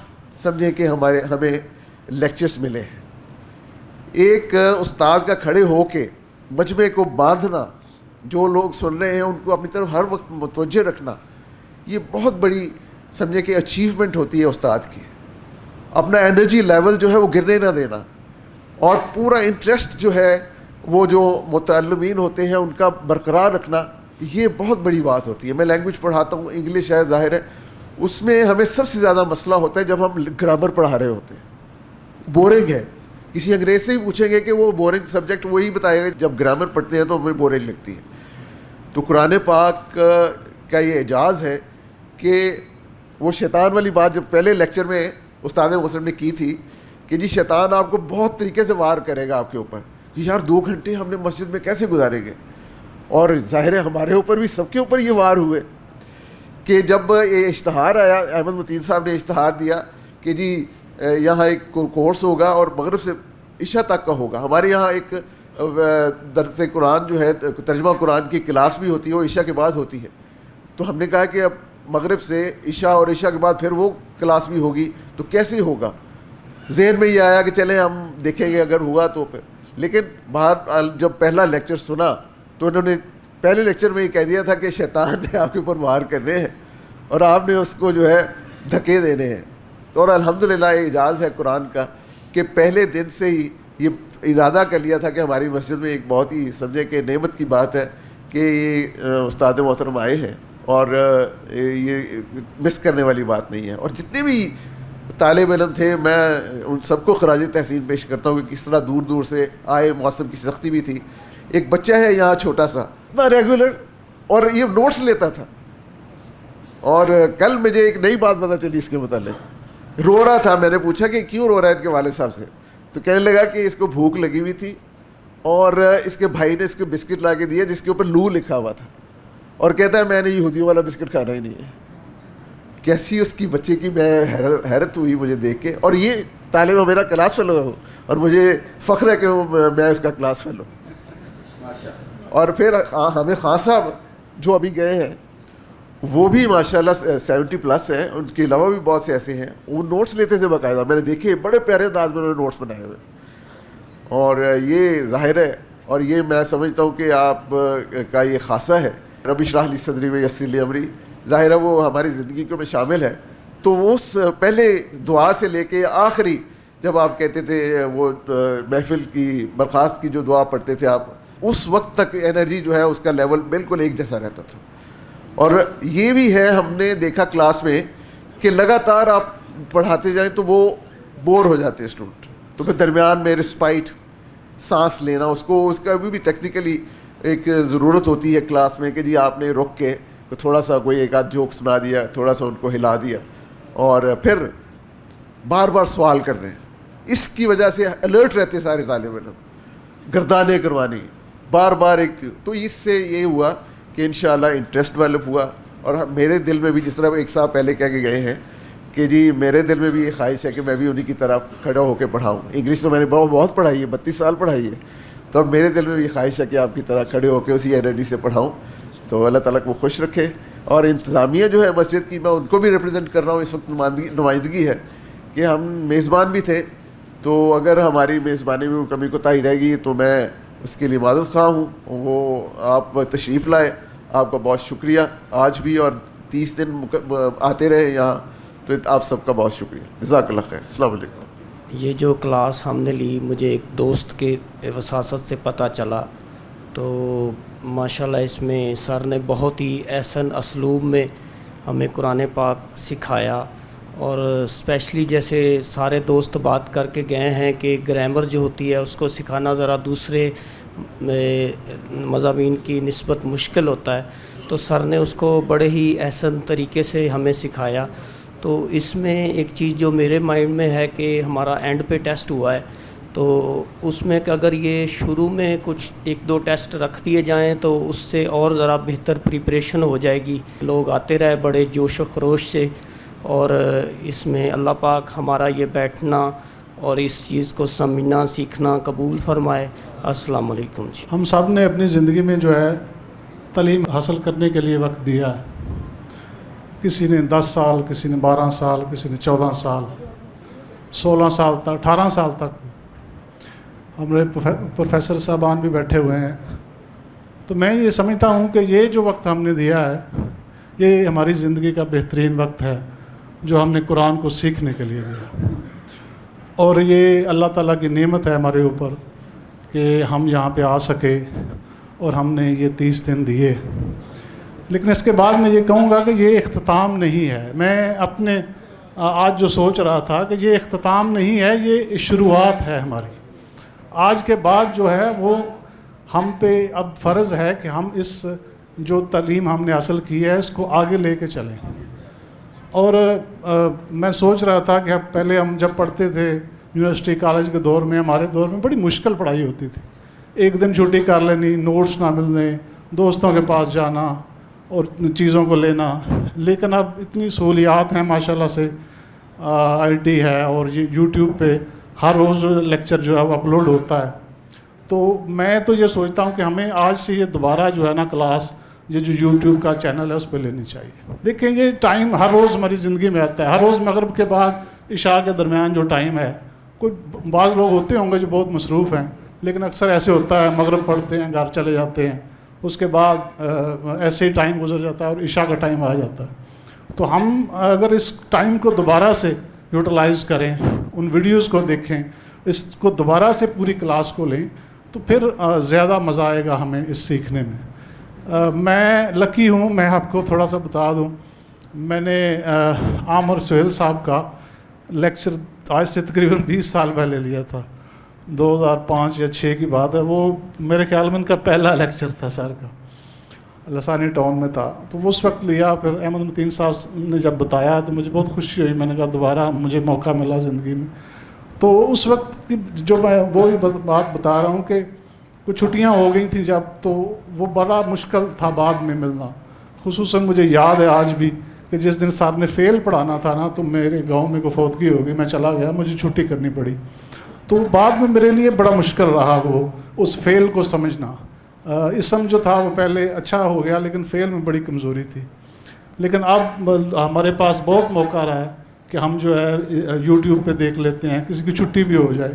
سمجھیں کہ ہمیں لیکچرز ملے ہیں. ایک استاد کا کھڑے ہو کے مجمع کو باندھنا, جو لوگ سن رہے ہیں ان کو اپنی طرف ہر وقت متوجہ رکھنا, یہ بہت بڑی سمجھے کہ اچیومنٹ ہوتی ہے استاد کی. اپنا انرجی لیول جو ہے وہ گرنے نہ دینا, اور پورا انٹرسٹ جو ہے وہ جو متعلمین ہوتے ہیں ان کا برقرار رکھنا, یہ بہت بڑی بات ہوتی ہے. میں لینگویج پڑھاتا ہوں, انگلش ہے, ظاہر ہے اس میں ہمیں سب سے زیادہ مسئلہ ہوتا ہے جب ہم گرامر پڑھا رہے ہوتے ہیں. بورنگ ہے, کسی انگریز سے ہی پوچھیں گے کہ وہ بورنگ سبجیکٹ وہی بتائے گا. جب گرامر پڑھتے ہیں تو ہمیں بورنگ لگتی ہے. تو قرآن پاک کا یہ اعجاز ہے کہ وہ شیطان والی بات جب پہلے لیکچر میں استاد مسلم نے کی تھی کہ جی شیطان آپ کو بہت طریقے سے وار کرے گا آپ کے اوپر, کہ یار 2 گھنٹے ہم نے مسجد میں کیسے گزاریں گے. اور ظاہر ہے ہمارے اوپر بھی, سب کے اوپر یہ وار ہوئے کہ جب یہ اشتہار آیا, احمد متین صاحب نے اشتہار دیا کہ جی یہاں ایک کورس ہوگا اور مغرب سے عشاء تک کا ہوگا. ہمارے یہاں ایک درس قرآن جو ہے, ترجمہ قرآن کی کلاس بھی ہوتی ہے, وہ عشاء کے بعد ہوتی ہے. تو ہم نے کہا کہ اب مغرب سے عشاء اور عشاء کے بعد پھر وہ کلاس بھی ہوگی, تو کیسے ہوگا. ذہن میں یہ آیا کہ چلیں ہم دیکھیں گے اگر ہوا تو پھر. لیکن باہر جب پہلا لیکچر سنا تو انہوں نے پہلے لیکچر میں یہ کہہ دیا تھا کہ شیطان نے آپ کے اوپر وار کرنے ہیں اور آپ نے اس کو جو ہے دھکے دینے ہیں. اور الحمدللہ یہ اعجاز ہے قرآن کا کہ پہلے دن سے ہی یہ ارادہ کر لیا تھا کہ ہماری مسجد میں ایک بہت ہی سمجھے کہ نعمت کی بات ہے کہ یہ استاد محترم آئے ہیں, اور یہ مس کرنے والی بات نہیں ہے. اور جتنے بھی طالب علم تھے میں ان سب کو خراج تحسین پیش کرتا ہوں کہ کس طرح دور دور سے آئے. موسم کی سختی بھی تھی. ایک بچہ ہے یہاں چھوٹا سا, اتنا ریگولر, اور یہ نوٹس لیتا تھا. اور کل مجھے ایک نئی بات پتہ چلی اس کے متعلق. رو رہا تھا, میں نے پوچھا کہ کیوں رو رہا ہے ان کے والد صاحب سے, تو کہنے لگا کہ اس کو بھوک لگی ہوئی تھی اور اس کے بھائی نے اس کو بسکٹ لا کے دیا جس کے اوپر لو لکھا ہوا تھا, اور کہتا ہے میں نے یہودیوں والا بسکٹ کھانا ہی نہیں ہے. کیسی اس کی بچے کی, میں حیرت ہوئی مجھے دیکھ کے. اور یہ طالب میرا کلاس فیلو ہے, اور مجھے فخر ہے کہ میں اس کا کلاس فیلو. اور پھر ہمیں خان صاحب جو ابھی گئے ہیں وہ بھی ماشاءاللہ 70+ ہیں, ان کے علاوہ بھی بہت سے ایسے ہیں, وہ نوٹس لیتے تھے باقاعدہ. میں نے دیکھے بڑے پیارے انداز میں انہوں نے نوٹس بنائے ہوئے. اور یہ ظاہر ہے, اور یہ میں سمجھتا ہوں کہ آپ کا یہ خاصہ ہے. رب اشرح لی صدری ویسر لی امری, ظاہر ہے وہ ہماری زندگی کو میں شامل ہے. تو وہ اس پہلے دعا سے لے کے آخری جب آپ کہتے تھے وہ محفل کی برخاست کی جو دعا پڑھتے تھے آپ, اس وقت تک انرجی جو ہے اس کا لیول بالکل ایک جیسا رہتا تھا. اور یہ بھی ہے ہم نے دیکھا کلاس میں کہ لگاتار آپ پڑھاتے جائیں تو وہ بور ہو جاتے ہیں اسٹوڈنٹ. تو پھر درمیان میں رسپائٹ, سانس لینا, اس کا بھی ٹیکنیکلی ایک ضرورت ہوتی ہے کلاس میں کہ جی آپ نے رک کے تھوڑا سا کوئی ایک آدھ جوک سنا دیا, تھوڑا سا ان کو ہلا دیا, اور پھر بار بار سوال کر رہے ہیں. اس کی وجہ سے الرٹ رہتے سارے طالب علم, گردانیں کروانی بار بار ایک. تو اس سے یہ ہوا کہ انشاءاللہ انٹرسٹ ڈیولپ ہوا. اور میرے دل میں بھی, جس طرح ایک صاحب پہلے کہہ کے گئے ہیں کہ جی میرے دل میں بھی یہ خواہش ہے کہ میں بھی انہی کی طرح کھڑا ہو کے پڑھاؤں. انگلش تو میں نے بہت پڑھائی ہے, 32 سال پڑھائی ہے, تو اب میرے دل میں بھی خواہش ہے کہ آپ کی طرح کھڑے ہو کے اسی انرجی سے پڑھاؤں. تو اللہ تعالیٰ کو خوش رکھے. اور انتظامیہ جو ہے مسجد کی, میں ان کو بھی ریپرزینٹ کر رہا ہوں. اس وقت نمائندگی ہے کہ ہم میزبان بھی تھے, تو اگر ہماری میزبانی میں کمی کوتاہی رہ گئی تو میں اس کے لیے معذرت خواہ ہوں. وہ آپ تشریف لائے, آپ کا بہت شکریہ آج بھی, اور 30 دن آتے رہے یہاں, تو آپ سب کا بہت شکریہ. جزاک اللہ خیر. السلام علیکم. یہ جو کلاس ہم نے لی مجھے ایک دوست کے وساست سے پتہ چلا, تو ماشاءاللہ اس میں سر نے بہت ہی احسن اسلوب میں ہمیں قرآن پاک سکھایا, اور اسپیشلی جیسے سارے دوست بات کر کے گئے ہیں کہ گرامر جو ہوتی ہے اس کو سکھانا ذرا دوسرے مضامین کی نسبت مشکل ہوتا ہے, تو سر نے اس کو بڑے ہی احسن طریقے سے ہمیں سکھایا. تو اس میں ایک چیز جو میرے مائنڈ میں ہے کہ ہمارا اینڈ پہ ٹیسٹ ہوا ہے, تو اس میں کہ اگر یہ شروع میں کچھ 1-2 ٹیسٹ رکھ دیے جائیں تو اس سے اور ذرا بہتر پریپریشن ہو جائے گی. لوگ آتے رہے بڑے جوش و خروش سے, اور اس میں اللہ پاک ہمارا یہ بیٹھنا اور اس چیز کو سمجھنا سیکھنا قبول فرمائے. السلام علیکم. جی ہم سب نے اپنی زندگی میں جو ہے تعلیم حاصل کرنے کے لیے وقت دیا ہے. کسی نے 10 سال, کسی نے 12 سال, کسی نے 14 سال, 16 سال تک, 18 سال تک. ہمارے پروفیسر صاحبان بھی بیٹھے ہوئے ہیں. تو میں یہ سمجھتا ہوں کہ یہ جو وقت ہم نے دیا ہے یہ ہماری زندگی کا بہترین وقت ہے جو ہم نے قرآن کو سیکھنے کے لیے دیا, اور یہ اللہ تعالیٰ کی نعمت ہے ہمارے اوپر کہ ہم یہاں پہ آ سکے اور ہم نے یہ 30 دن دیے. لیکن اس کے بعد میں یہ کہوں گا کہ یہ اختتام نہیں ہے. میں اپنے آج جو سوچ رہا تھا کہ یہ اختتام نہیں ہے, یہ شروعات ہے ہماری. آج کے بعد جو ہے وہ ہم پہ اب فرض ہے کہ ہم اس جو تعلیم ہم نے حاصل کی ہے اس کو آگے لے کے چلیں. اور میں سوچ رہا تھا کہ اب پہلے ہم جب پڑھتے تھے یونیورسٹی کالج کے دور میں, ہمارے دور میں بڑی مشکل پڑھائی ہوتی تھی. ایک دن چھٹی کر لینی, نوٹس نہ ملنے, دوستوں کے پاس جانا اور چیزوں کو لینا. لیکن اب اتنی سہولیات ہیں ماشاءاللہ سے, آئی ٹی ہے, اور یہ یوٹیوب پہ ہر روز لیکچر جو ہے وہ اپلوڈ ہوتا ہے. تو میں تو یہ سوچتا ہوں کہ ہمیں آج سے یہ دوبارہ جو ہے نا کلاس, یہ جو یوٹیوب کا چینل ہے اس پہ لینی چاہیے. دیکھیں یہ ٹائم ہر روز ہماری زندگی میں آتا ہے. ہر روز مغرب کے بعد عشاء کے درمیان جو ٹائم ہے, کوئی بعض لوگ ہوتے ہوں گے جو بہت مصروف ہیں, لیکن اکثر ایسے ہوتا ہے مغرب پڑھتے ہیں گھر چلے جاتے ہیں, اس کے بعد ایسے ہی ٹائم گزر جاتا ہے اور عشاء کا ٹائم آ جاتا ہے. تو ہم اگر اس ٹائم کو دوبارہ سے یوٹیلائز کریں, ان ویڈیوز کو دیکھیں, اس کو دوبارہ سے پوری کلاس کو لیں, تو پھر زیادہ مزہ آئے گا ہمیں اس سیکھنے میں. میں لکی ہوں, میں آپ کو تھوڑا سا بتا دوں, میں نے عامر سہیل صاحب کا لیکچر آج سے تقریباً 20 سال پہلے لیا تھا. 2005 یا 6 کی بات ہے. وہ میرے خیال میں ان کا پہلا لیکچر تھا سر کا, لسانی ٹاؤن میں تھا. تو وہ اس وقت لیا. پھر احمد متین صاحب نے جب بتایا تو مجھے بہت خوشی ہوئی. میں نے کہا دوبارہ مجھے موقع ملا زندگی میں. تو اس وقت کی جو میں وہی بات بتا رہا ہوں کہ کچھ چھٹیاں ہو گئی تھیں جب, تو وہ بڑا مشکل تھا بعد میں ملنا. خصوصاً مجھے یاد ہے آج بھی کہ جس دن صاحب نے فیل پڑھانا تھا نا, تو میرے گاؤں میں کوئی فوتگی ہو گئی, میں چلا گیا, مجھے چھٹی کرنی پڑی. تو بعد میں میرے لیے بڑا مشکل رہا وہ اس فیل کو سمجھنا. اسم جو تھا وہ پہلے اچھا ہو گیا, لیکن فیل میں بڑی کمزوری تھی. لیکن اب ہمارے پاس بہت موقع رہا ہے کہ ہم جو ہے یوٹیوب پہ دیکھ لیتے ہیں, کسی کی چھٹی بھی ہو جائے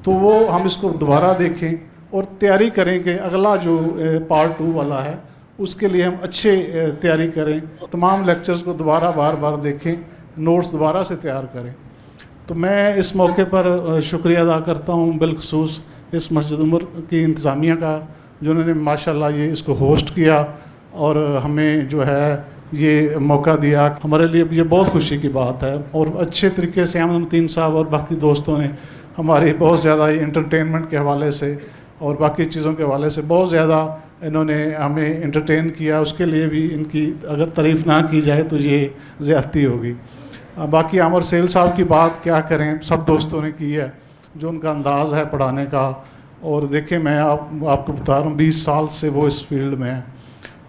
تو وہ ہم اس کو دوبارہ دیکھیں اور تیاری کریں کہ اگلا جو پارٹ 2 والا ہے اس کے لیے ہم اچھے تیاری کریں. تمام لیکچرز کو دوبارہ بار بار دیکھیں, نوٹس دوبارہ سے تیار کریں. تو میں اس موقع پر شکریہ ادا کرتا ہوں بالخصوص اس مسجد عمر کی انتظامیہ کا, جنہوں نے ماشاءاللہ یہ اس کو ہوسٹ کیا اور ہمیں جو ہے یہ موقع دیا. ہمارے لیے یہ بہت خوشی کی بات ہے. اور اچھے طریقے سے احمد متین صاحب اور باقی دوستوں نے ہماری بہت زیادہ انٹرٹینمنٹ کے حوالے سے اور باقی چیزوں کے حوالے سے بہت زیادہ انہوں نے ہمیں انٹرٹین کیا. اس کے لیے بھی ان کی اگر تعریف نہ کی جائے تو یہ زیادتی ہوگی. باقی عامر سہیل صاحب کی بات کیا کریں, سب دوستوں نے کی ہے, جو ان کا انداز ہے پڑھانے کا. اور دیکھیں میں آپ کو بتا رہا ہوں 20 سال سے وہ اس فیلڈ میں ہیں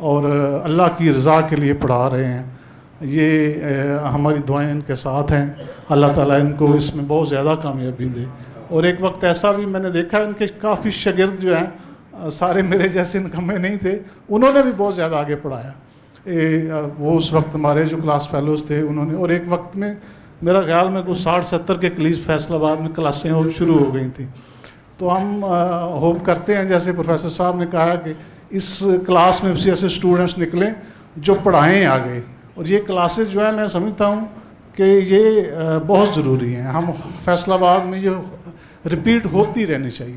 اور اللہ کی رضا کے لیے پڑھا رہے ہیں. یہ ہماری دعائیں ان کے ساتھ ہیں. اللہ تعالیٰ ان کو اس میں بہت زیادہ کامیابی دے. اور ایک وقت ایسا بھی میں نے دیکھا ان کے کافی شاگرد جو ہیں سارے میرے جیسے نکمے نہیں تھے, انہوں نے بھی بہت زیادہ آگے پڑھایا. وہ اس وقت ہمارے جو کلاس فیلوز تھے انہوں نے, اور ایک وقت میں میرا خیال میں کچھ 60-70 کے قریب فیصل آباد میں کلاسیں شروع ہو گئی تھیں. تو ہم ہوپ کرتے ہیں جیسے پروفیسر صاحب نے کہا کہ اس کلاس میں بھی ایسے اسٹوڈنٹس نکلیں جو پڑھائیں آگے. اور یہ کلاسز جو ہے میں سمجھتا ہوں کہ یہ بہت ضروری ہیں. ہم فیصل آباد میں یہ رپیٹ ہوتی رہنی چاہیے.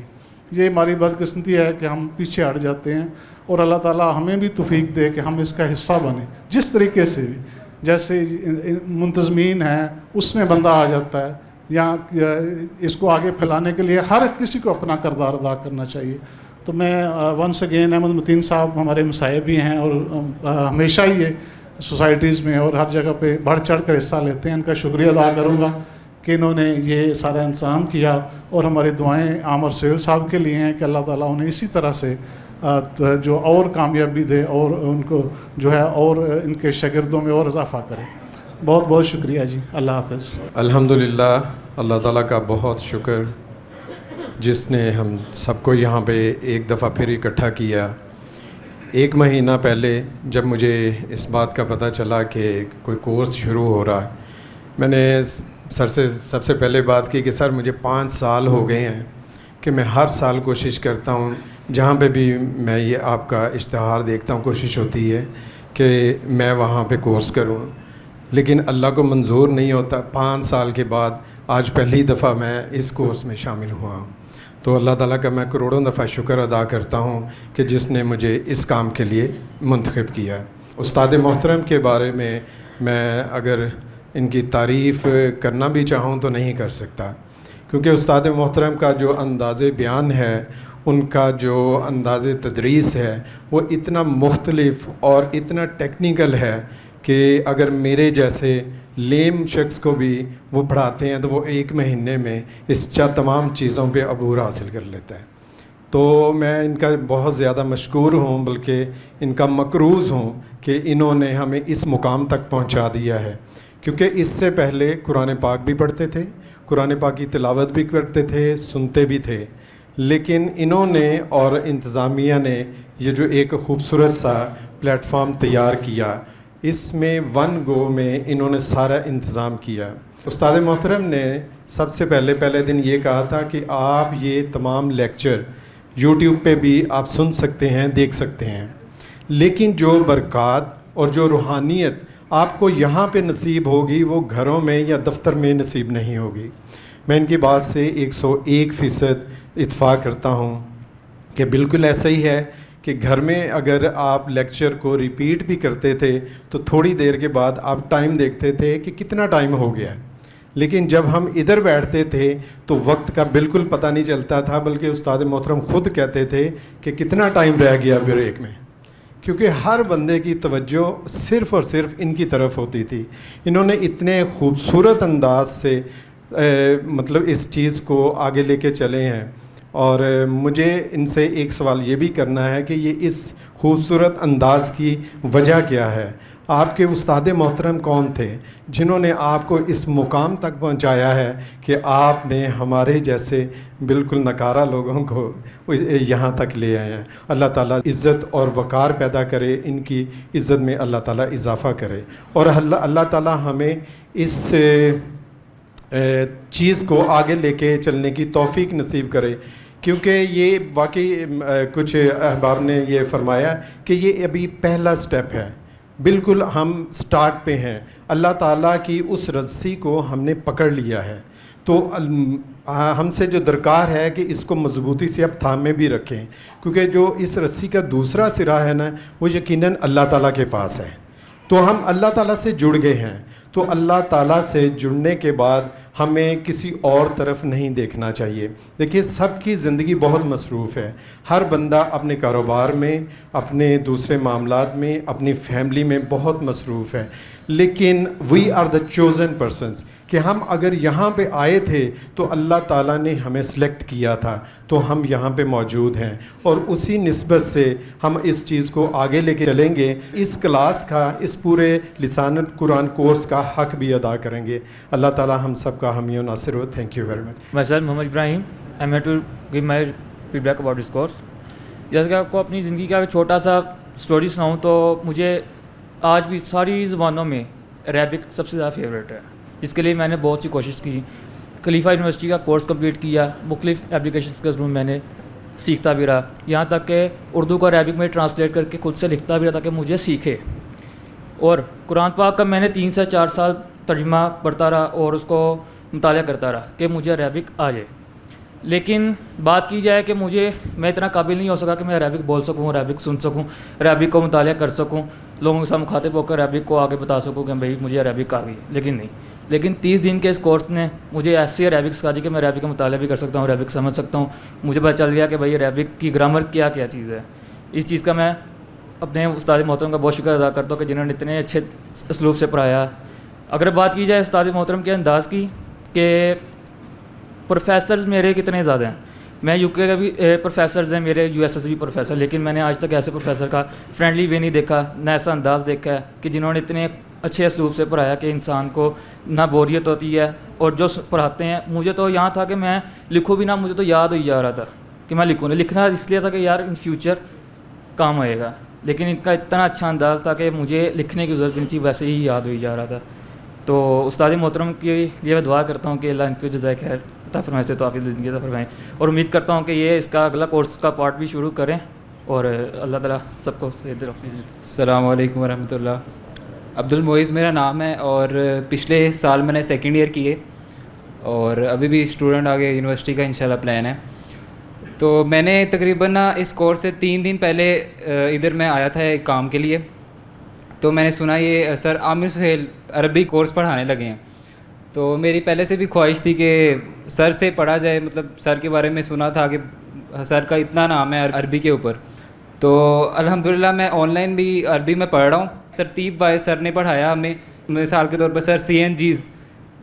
یہ ہماری بدقسمتی ہے کہ ہم پیچھے ہٹ جاتے ہیں, اور اللہ تعالیٰ ہمیں بھی توفیق دے کہ ہم اس کا حصہ بنیں جس طریقے سے بھی. جیسے منتظمین ہیں اس میں بندہ آ جاتا ہے, یا اس کو آگے پھیلانے کے لیے ہر کسی کو اپنا کردار ادا کرنا چاہیے. تو میں ونس اگین احمد متین صاحب ہمارے مسائب بھی ہیں, اور ہمیشہ ہی یہ سوسائٹیز میں اور ہر جگہ پہ بڑھ چڑھ کر حصہ لیتے ہیں. ان کا شکریہ ادا کروں گا کہ انہوں نے یہ سارا انتظام کیا, اور ہماری دعائیں عامر سہیل صاحب کے لیے ہیں کہ اللہ تعالیٰ انہیں اسی طرح سے جو اور کامیابی دے, اور ان کو جو ہے اور ان کے شاگردوں میں اور اضافہ کرے. بہت بہت شکریہ جی. اللہ حافظ. الحمدللہ, اللہ تعالیٰ کا بہت شکر جس نے ہم سب کو یہاں پہ ایک دفعہ پھر اکٹھا کیا. 1 مہینہ پہلے جب مجھے اس بات کا پتہ چلا کہ کوئی کورس شروع ہو رہا ہے, میں نے سر سے سب سے پہلے بات کی کہ سر مجھے 5 سال ہو گئے ہیں کہ میں ہر سال کوشش کرتا ہوں, جہاں پہ بھی میں یہ آپ کا اشتہار دیکھتا ہوں کوشش ہوتی ہے کہ میں وہاں پہ کورس کروں, لیکن اللہ کو منظور نہیں ہوتا. 5 سال کے بعد آج پہلی دفعہ میں اس کورس میں شامل ہوا ہوں. تو اللہ تعالیٰ کا میں کروڑوں دفعہ شکر ادا کرتا ہوں کہ جس نے مجھے اس کام کے لیے منتخب کیا. استاد محترم کے بارے میں اگر ان کی تعریف کرنا بھی چاہوں تو نہیں کر سکتا, کیونکہ استاد محترم کا جو انداز بیان ہے, ان کا جو انداز تدریس ہے, وہ اتنا مختلف اور اتنا ٹیکنیکل ہے کہ اگر میرے جیسے لیم شخص کو بھی وہ پڑھاتے ہیں تو وہ 1 مہینے میں اس تمام چیزوں پہ عبور حاصل کر لیتا ہے. تو میں ان کا بہت زیادہ مشکور ہوں, بلکہ ان کا مقروض ہوں کہ انہوں نے ہمیں اس مقام تک پہنچا دیا ہے. کیونکہ اس سے پہلے قرآن پاک بھی پڑھتے تھے, قرآن پاک کی تلاوت بھی کرتے تھے, سنتے بھی تھے, لیکن انہوں نے اور انتظامیہ نے یہ جو ایک خوبصورت سا پلیٹ فارم تیار کیا, اس میں 1 گو میں انہوں نے سارا انتظام کیا. استاد محترم نے سب سے پہلے دن یہ کہا تھا کہ آپ یہ تمام لیکچر یوٹیوب پہ بھی آپ سن سکتے ہیں, دیکھ سکتے ہیں, لیکن جو برکات اور جو روحانیت آپ کو یہاں پہ نصیب ہوگی وہ گھروں میں یا دفتر میں نصیب نہیں ہوگی. میں ان کی بات سے 101% اتفاق کرتا ہوں کہ بالکل ایسا ہی ہے کہ گھر میں اگر آپ لیکچر کو ریپیٹ بھی کرتے تھے تو تھوڑی دیر کے بعد آپ ٹائم دیکھتے تھے کہ کتنا ٹائم ہو گیا, لیکن جب ہم ادھر بیٹھتے تھے تو وقت کا بالکل پتہ نہیں چلتا تھا, بلکہ استاد محترم خود کہتے تھے کہ کتنا ٹائم رہ گیا بریک میں, کیونکہ ہر بندے کی توجہ صرف اور صرف ان کی طرف ہوتی تھی. انہوں نے اتنے خوبصورت انداز سے مطلب اس چیز کو آگے لے کے چلے ہیں. اور مجھے ان سے ایک سوال یہ بھی کرنا ہے کہ یہ اس خوبصورت انداز کی وجہ کیا ہے. آپ کے استاد محترم کون تھے جنہوں نے آپ کو اس مقام تک پہنچایا ہے کہ آپ نے ہمارے جیسے بالکل نکارہ لوگوں کو یہاں تک لے آئے ہیں. اللہ تعالیٰ عزت اور وقار پیدا کرے, ان کی عزت میں اللہ تعالیٰ اضافہ کرے, اور اللہ تعالیٰ ہمیں اس چیز کو آگے لے کے چلنے کی توفیق نصیب کرے. کیونکہ یہ واقعی کچھ احباب نے یہ فرمایا کہ یہ ابھی پہلا سٹیپ ہے, بالکل ہم سٹارٹ پہ ہیں. اللہ تعالیٰ کی اس رسی کو ہم نے پکڑ لیا ہے, تو ہم سے جو درکار ہے کہ اس کو مضبوطی سے اب تھامے بھی رکھیں, کیونکہ جو اس رسی کا دوسرا سرا ہے نا وہ یقیناً اللہ تعالیٰ کے پاس ہے. تو ہم اللہ تعالیٰ سے جڑ گئے ہیں, تو اللہ تعالیٰ سے جڑنے کے بعد ہمیں کسی اور طرف نہیں دیکھنا چاہیے. دیکھیے سب کی زندگی بہت مصروف ہے, ہر بندہ اپنے کاروبار میں, اپنے دوسرے معاملات میں, اپنی فیملی میں بہت مصروف ہے, لیکن we are the chosen persons کہ ہم اگر یہاں پہ آئے تھے تو اللہ تعالیٰ نے ہمیں سلیکٹ کیا تھا, تو ہم یہاں پہ موجود ہیں, اور اسی نسبت سے ہم اس چیز کو آگے لے کے چلیں گے. اس کلاس کا, اس پورے لسان القرآن کورس کا حق بھی ادا کریں گے. اللہ تعالیٰ ہم سب کا حامی و ناصر ہو. Thank you very much. myself Muhammad Ibrahim, I'm here to give my feedback about this course. جیسے کہ آپ کو اپنی زندگی کا ایک چھوٹا سا اسٹوری سناؤں تو مجھے آج بھی ساری زبانوں میں عربک سب سے زیادہ فیوریٹ ہے. جس کے لیے میں نے بہت سی کوشش کی. خلیفہ یونیورسٹی کا کورس کمپلیٹ کیا, مختلف اپلیکیشنس کے ضرور میں نے سیکھتا بھی رہا, یہاں تک کہ اردو کو عربک میں ٹرانسلیٹ کر کے خود سے لکھتا بھی رہا تاکہ مجھے سیکھے. اور قرآن پاک کا میں نے 3 سے 4 سال ترجمہ پڑھتا رہا اور اس کو مطالعہ کرتا رہا کہ مجھے عربک آ جائے. لیکن بات کی جائے کہ میں اتنا قابل نہیں ہو سکا کہ میں عربک بول سکوں, عربک سن سکوں, عربک کو مطالعہ کر سکوں, لوگوں کے ساتھ مخاطب ہو کر عربک کو آگے بتا سکوں کہ بھائی مجھے عربک آ گئی. لیکن 30 دن کے اس کورس نے مجھے ایسی عربک سکھا دی کہ میں عربک کا مطالعہ بھی کر سکتا ہوں, عربک سمجھ سکتا ہوں. مجھے پتہ چل گیا کہ بھائی عربک کی گرامر کیا چیز ہے. اس چیز کا میں اپنے استاد محترم کا بہت شکر ادا کرتا ہوں کہ جنہوں نے اتنے اچھے اسلوب سے پڑھایا. اگر بات کی جائے استاد محترم کے انداز کی کہ پروفیسرز میرے کتنے زیادہ ہیں, میں یو کے کا بھی پروفیسرز ہیں میرے, یو ایس ایس بھی پروفیسر, لیکن میں نے آج تک ایسے پروفیسر کا فرینڈلی وے نہیں دیکھا, نہ ایسا انداز دیکھا ہے کہ جنہوں نے اتنے اچھے اسلوب سے پڑھایا کہ انسان کو نہ بوریت ہوتی ہے. اور جو پڑھاتے ہیں, مجھے تو یہاں تھا کہ میں لکھوں بھی نہ, مجھے تو یاد ہوئی جا رہا تھا کہ میں لکھوں. لکھنا اس لیے تھا کہ یار ان فیوچر کام آئے گا, لیکن ان کا اتنا اچھا انداز تھا کہ مجھے لکھنے کی ضرورت نہیں تھی, ویسے ہی یاد ہوئی جا رہا تھا. تو استاد محترم کی یہ میں دعا کرتا ہوں کہ اللہ ان کو جزائے خیر عطا فرمائے, سے توفیق زندگی عطا فرمائیں, اور امید کرتا ہوں کہ یہ اس کا اگلا کورس کا پارٹ بھی شروع کریں, اور اللہ تعالیٰ سب کو صحت رفیع. السلام علیکم ورحمۃ اللہ. عبد المعیز میرا نام ہے, اور پچھلے سال میں نے 2nd ایئر کیے, اور ابھی بھی اسٹوڈنٹ آگے یونیورسٹی کا انشاءاللہ پلان ہے. تو میں نے تقریباً اس کورس سے 3 دن پہلے ادھر میں آیا تھا ایک کام کے لیے. تو میں نے سنا یہ سر عامر سہیل عربی کورس پڑھانے لگے ہیں. تو میری پہلے سے بھی خواہش تھی کہ سر سے پڑھا جائے, مطلب سر کے بارے میں سنا تھا کہ سر کا اتنا نام ہے عربی کے اوپر. تو الحمدللہ میں آن لائن بھی عربی میں پڑھ رہا ہوں. ترتیب وائز سر نے پڑھایا ہمیں, مثال کے طور پر سر CNGs,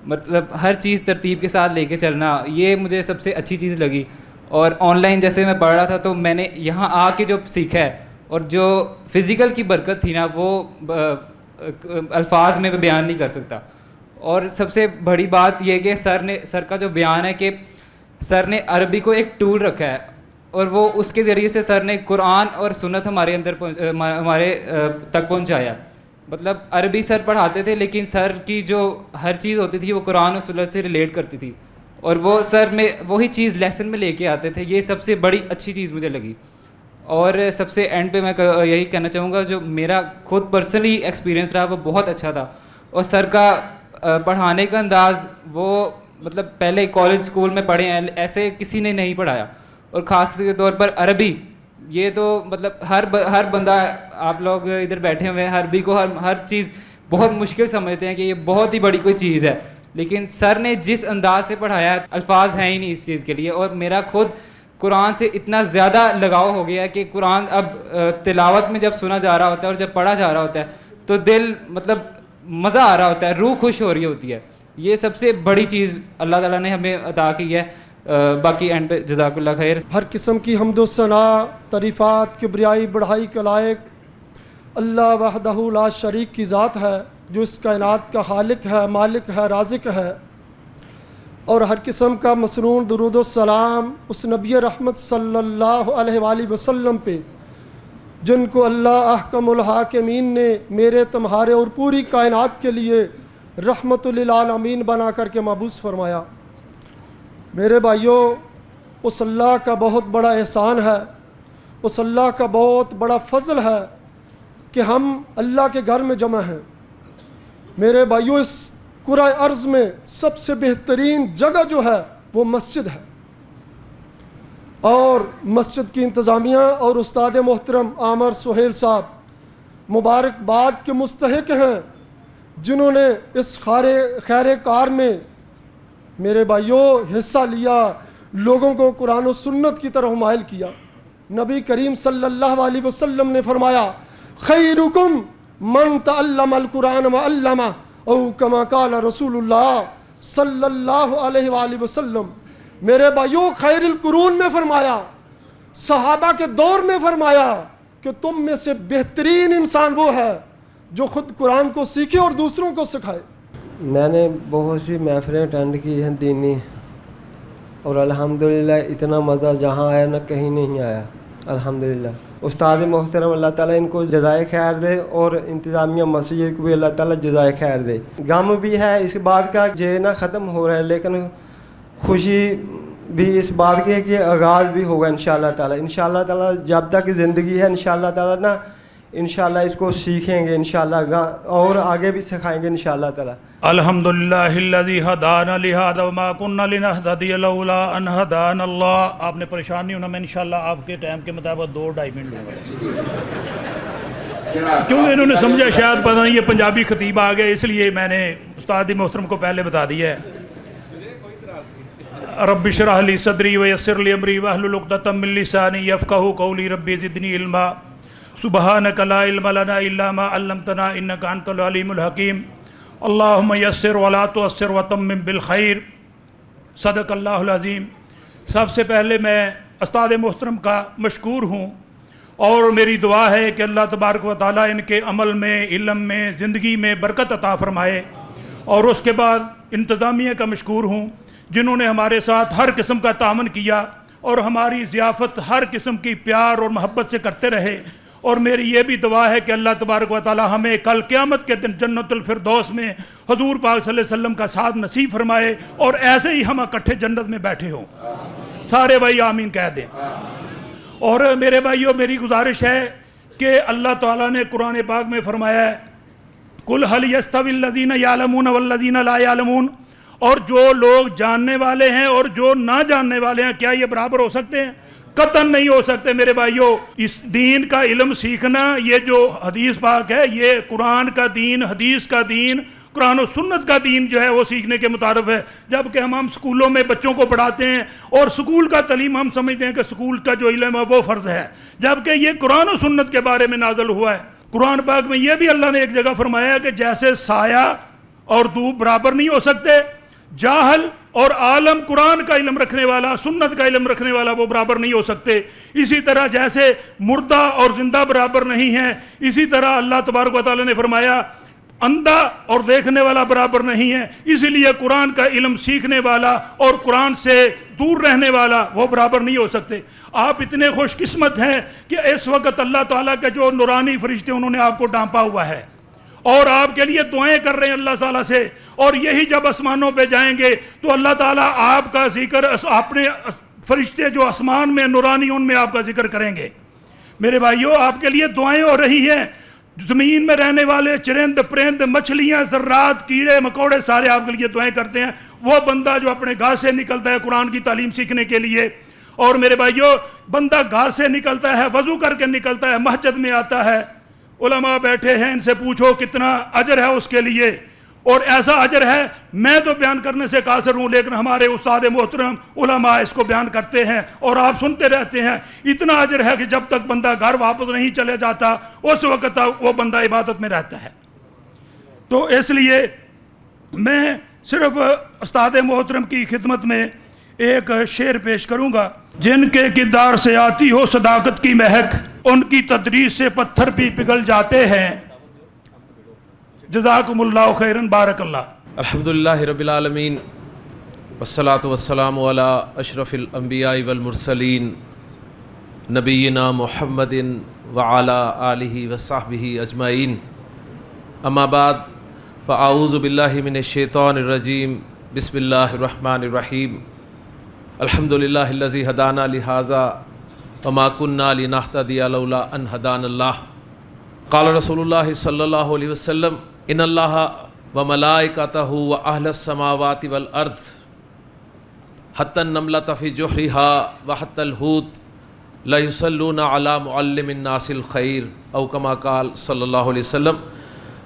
مطلب ہر چیز ترتیب کے ساتھ لے کے چلنا, یہ مجھے سب سے اچھی چیز لگی. اور آن لائن جیسے میں پڑھ رہا تھا تو میں نے یہاں آ کے جو سیکھا ہے, اور جو فزیکل کی برکت تھی نا, وہ الفاظ میں بیان نہیں کر سکتا. اور سب سے بڑی بات یہ کہ سر کا جو بیان ہے کہ سر نے عربی کو ایک ٹول رکھا ہے, اور وہ اس کے ذریعے سے سر نے قرآن اور سنت ہمارے تک پہنچایا. مطلب عربی سر پڑھاتے تھے, لیکن سر کی جو ہر چیز ہوتی تھی وہ قرآن اور سنت سے ریلیٹ کرتی تھی, اور وہ سر میں وہی چیز لیسن میں لے کے آتے تھے. یہ سب سے بڑی اچھی چیز مجھے لگی. اور سب سے اینڈ پہ میں یہی کہنا چاہوں گا, جو میرا خود پرسنلی ایکسپیرینس رہا وہ بہت اچھا تھا. اور سر کا پڑھانے کا انداز, وہ مطلب پہلے کالج اسکول میں پڑھے ہیں ایسے کسی نے نہیں پڑھایا. اور خاص طور پر عربی, یہ تو مطلب ہر بندہ, آپ لوگ ادھر بیٹھے ہوئے ہیں, عربی کو ہر چیز بہت مشکل سمجھتے ہیں کہ یہ بہت ہی بڑی کوئی چیز ہے, لیکن سر نے جس انداز سے پڑھایا الفاظ ہیں ہی نہیں اس چیز کے لیے. اور میرا خود قرآن سے اتنا زیادہ لگاؤ ہو گیا کہ قرآن اب تلاوت میں جب سنا جا رہا ہوتا ہے اور جب پڑھا جا رہا ہوتا ہے تو دل مطلب مزہ آ رہا ہوتا ہے, روح خوش ہو رہی ہوتی ہے. یہ سب سے بڑی چیز اللہ تعالیٰ نے ہمیں عطا کی ہے. باقی اینڈ پہ جزاک اللہ خیر. ہر قسم کی حمد و ثنا, تعریفات, کبریائی, بڑھائی کے لائق اللہ وحدہ لا شریک کی ذات ہے, جو اس کائنات کا خالق ہے, مالک ہے, رازق ہے. اور ہر قسم کا مسنون درود و سلام اس نبی رحمت صلی اللہ علیہ وآلہ وسلم پہ, جن کو اللہ احکم الحاکمین نے میرے تمہارے اور پوری کائنات کے لیے رحمت للعالمین بنا کر کے مبعوث فرمایا. میرے بھائیوں, اس اللہ کا بہت بڑا احسان ہے, اس اللہ کا بہت بڑا فضل ہے کہ ہم اللہ کے گھر میں جمع ہیں. میرے بھائیوں, اس کرۂ ارض میں سب سے بہترین جگہ جو ہے وہ مسجد ہے, اور مسجد کی انتظامیہ اور استاد محترم عامر سہیل صاحب مبارکباد کے مستحق ہیں, جنہوں نے اس خیر کار میں میرے بھائیوں حصہ لیا, لوگوں کو قرآن و سنت کی طرف مائل کیا. نبی کریم صلی اللہ علیہ وسلم نے فرمایا, خیرکم من تعلم القرآن وعلمہ, او کما قال رسول اللہ صلی اللہ علیہ وآلہ وسلم. میرے بھائیوں, خیر القرون میں فرمایا, صحابہ کے دور میں فرمایا کہ تم میں سے بہترین انسان وہ ہے جو خود قرآن کو سیکھے اور دوسروں کو سکھائے. میں نے بہت سی محفلیں اٹینڈ کی ہیں دینی, اور الحمدللہ اتنا مزہ جہاں آیا نہ کہیں نہیں آیا الحمدللہ. استاد محترم اللہ تعالیٰ ان کو جزائے خیر دے اور انتظامیہ مسجد کو بھی اللہ تعالیٰ جزائے خیر دے. غم بھی ہے اس بات کا یہ نہ ختم ہو رہا ہے، لیکن خوشی بھی اس بات کی ہے کہ آغاز بھی ہوگا انشاءاللہ تعالیٰ. انشاءاللہ تعالیٰ جب تک زندگی ہے انشاءاللہ تعالیٰ نا انشاءاللہ اس کو سیکھیں گے انشاءاللہ، اور آگے بھی سکھائیں گے انشاءاللہ تعالیٰ. الحمدللہ الذی ہدانا لہذا وما کنا لنہتدی لولا ان ہدانا اللہ. آپ نے پریشان نہیں ہونا، میں انشاءاللہ آپ کے ٹائم کے مطابق 2-2.5 منٹ لوں گا، کیونکہ انہوں نے سمجھا شاید پتہ نہیں یہ پنجابی خطیب آ گئے، اس لیے میں نے استاد محترم کو پہلے بتا دیا ہے. رب اشرح لی صدری ویسر لی امری واحلل عقدۃ من لسانی یفقہوا قولی. رب زدنی علما سبحانک لا علم لنا الا ما علمتنا انک انت العلیم الحکیم. اللہم یسر ولا تعسر وتمم بالخیر. صدق اللہ العظیم. سب سے پہلے میں استاد محترم کا مشکور ہوں، اور میری دعا ہے کہ اللہ تبارک و تعالیٰ ان کے عمل میں، علم میں، زندگی میں برکت عطا فرمائے. اور اس کے بعد انتظامیہ کا مشکور ہوں جنہوں نے ہمارے ساتھ ہر قسم کا تعاون کیا اور ہماری ضیافت ہر قسم کی پیار اور محبت سے کرتے رہے. اور میری یہ بھی دعا ہے کہ اللہ تبارک و تعالی ہمیں کل قیامت کے دن جنت الفردوس میں حضور پاک صلی اللہ علیہ وسلم کا ساتھ نصیب فرمائے، اور ایسے ہی ہم اکٹھے جنت میں بیٹھے ہوں. سارے بھائی آمین کہہ دیں. اور میرے بھائیوں، میری گزارش ہے کہ اللہ تعالیٰ نے قرآن پاک میں فرمایا ہے قُلْ هَلْ يَسْتَوِي الَّذِينَ يَعْلَمُونَ وَالَّذِينَ لَا يَعْلَمُونَ. اور جو لوگ جاننے والے ہیں اور جو نہ جاننے والے ہیں، کیا یہ برابر ہو سکتے ہیں؟ قطعاً نہیں ہو سکتے. میرے بھائیوں، اس دین کا علم سیکھنا، یہ جو حدیث پاک ہے، یہ قرآن کا دین، حدیث کا دین، قرآن و سنت کا دین جو ہے وہ سیکھنے کے متعارف ہے. جبکہ ہم سکولوں میں بچوں کو پڑھاتے ہیں اور سکول کا تعلیم ہم سمجھتے ہیں کہ سکول کا جو علم ہے وہ فرض ہے، جبکہ یہ قرآن و سنت کے بارے میں نازل ہوا ہے. قرآن پاک میں یہ بھی اللہ نے ایک جگہ فرمایا کہ جیسے سایہ اور دھوپ برابر نہیں ہو سکتے، جاہل اور عالم، قرآن کا علم رکھنے والا، سنت کا علم رکھنے والا، وہ برابر نہیں ہو سکتے. اسی طرح جیسے مردہ اور زندہ برابر نہیں ہیں، اسی طرح اللہ تبارک و تعالیٰ نے فرمایا اندھا اور دیکھنے والا برابر نہیں ہے. اسی لیے قرآن کا علم سیکھنے والا اور قرآن سے دور رہنے والا وہ برابر نہیں ہو سکتے. آپ اتنے خوش قسمت ہیں کہ اس وقت اللہ تعالیٰ کے جو نورانی فرشتے انہوں نے آپ کو ڈھانپا ہوا ہے اور آپ کے لیے دعائیں کر رہے ہیں اللہ تعالیٰ سے. اور یہی جب آسمانوں پہ جائیں گے تو اللہ تعالیٰ آپ کا ذکر، اپنے فرشتے جو آسمان میں نورانی ان میں آپ کا ذکر کریں گے. میرے بھائیوں، آپ کے لیے دعائیں ہو رہی ہیں. زمین میں رہنے والے چرند پرند، مچھلیاں، ذرات، کیڑے مکوڑے، سارے آپ کے لیے دعائیں کرتے ہیں. وہ بندہ جو اپنے گھر سے نکلتا ہے قرآن کی تعلیم سیکھنے کے لیے، اور میرے بھائیوں بندہ گھر سے نکلتا ہے، وضو کر کے نکلتا ہے، مسجد میں آتا ہے، علماء بیٹھے ہیں، ان سے پوچھو کتنا اجر ہے اس کے لیے. اور ایسا اجر ہے، میں تو بیان کرنے سے قاصر ہوں، لیکن ہمارے استاد محترم علماء اس کو بیان کرتے ہیں اور آپ سنتے رہتے ہیں. اتنا اجر ہے کہ جب تک بندہ گھر واپس نہیں چلے جاتا اس وقت تک وہ بندہ عبادت میں رہتا ہے. تو اس لیے میں صرف استاد محترم کی خدمت میں ایک شعر پیش کروں گا. جن کے کردار سے آتی ہو صداقت کی مہک، ان کی تدریس سے پتھر بھی پگھل جاتے ہیں. جزاکم اللہ خیرن، بارک اللہ. الحمدللہ رب العالمین، والصلاة والسلام علی اشرف الانبیاء والمرسلین نبینا محمد وعلی آلہ وصحبہ اجمعین. اما بعد، فاعوذ باللہ من الشیطان الرجیم. بسم اللہ الرحمن الرحیم. الحمدللہ الذی ہدانا لہذا وما کنا لنہتدی لولا ان ہدانا اللہ. قال رسول اللہ صلی اللہ علیہ وسلم ان اللہ وملائکتہ واہل السماوات والارض حتی النملۃ فی جحرها وحتی الحوت لیصلون علی معلم الناس الخیر او کما قال صلی اللہ علیہ وسلم.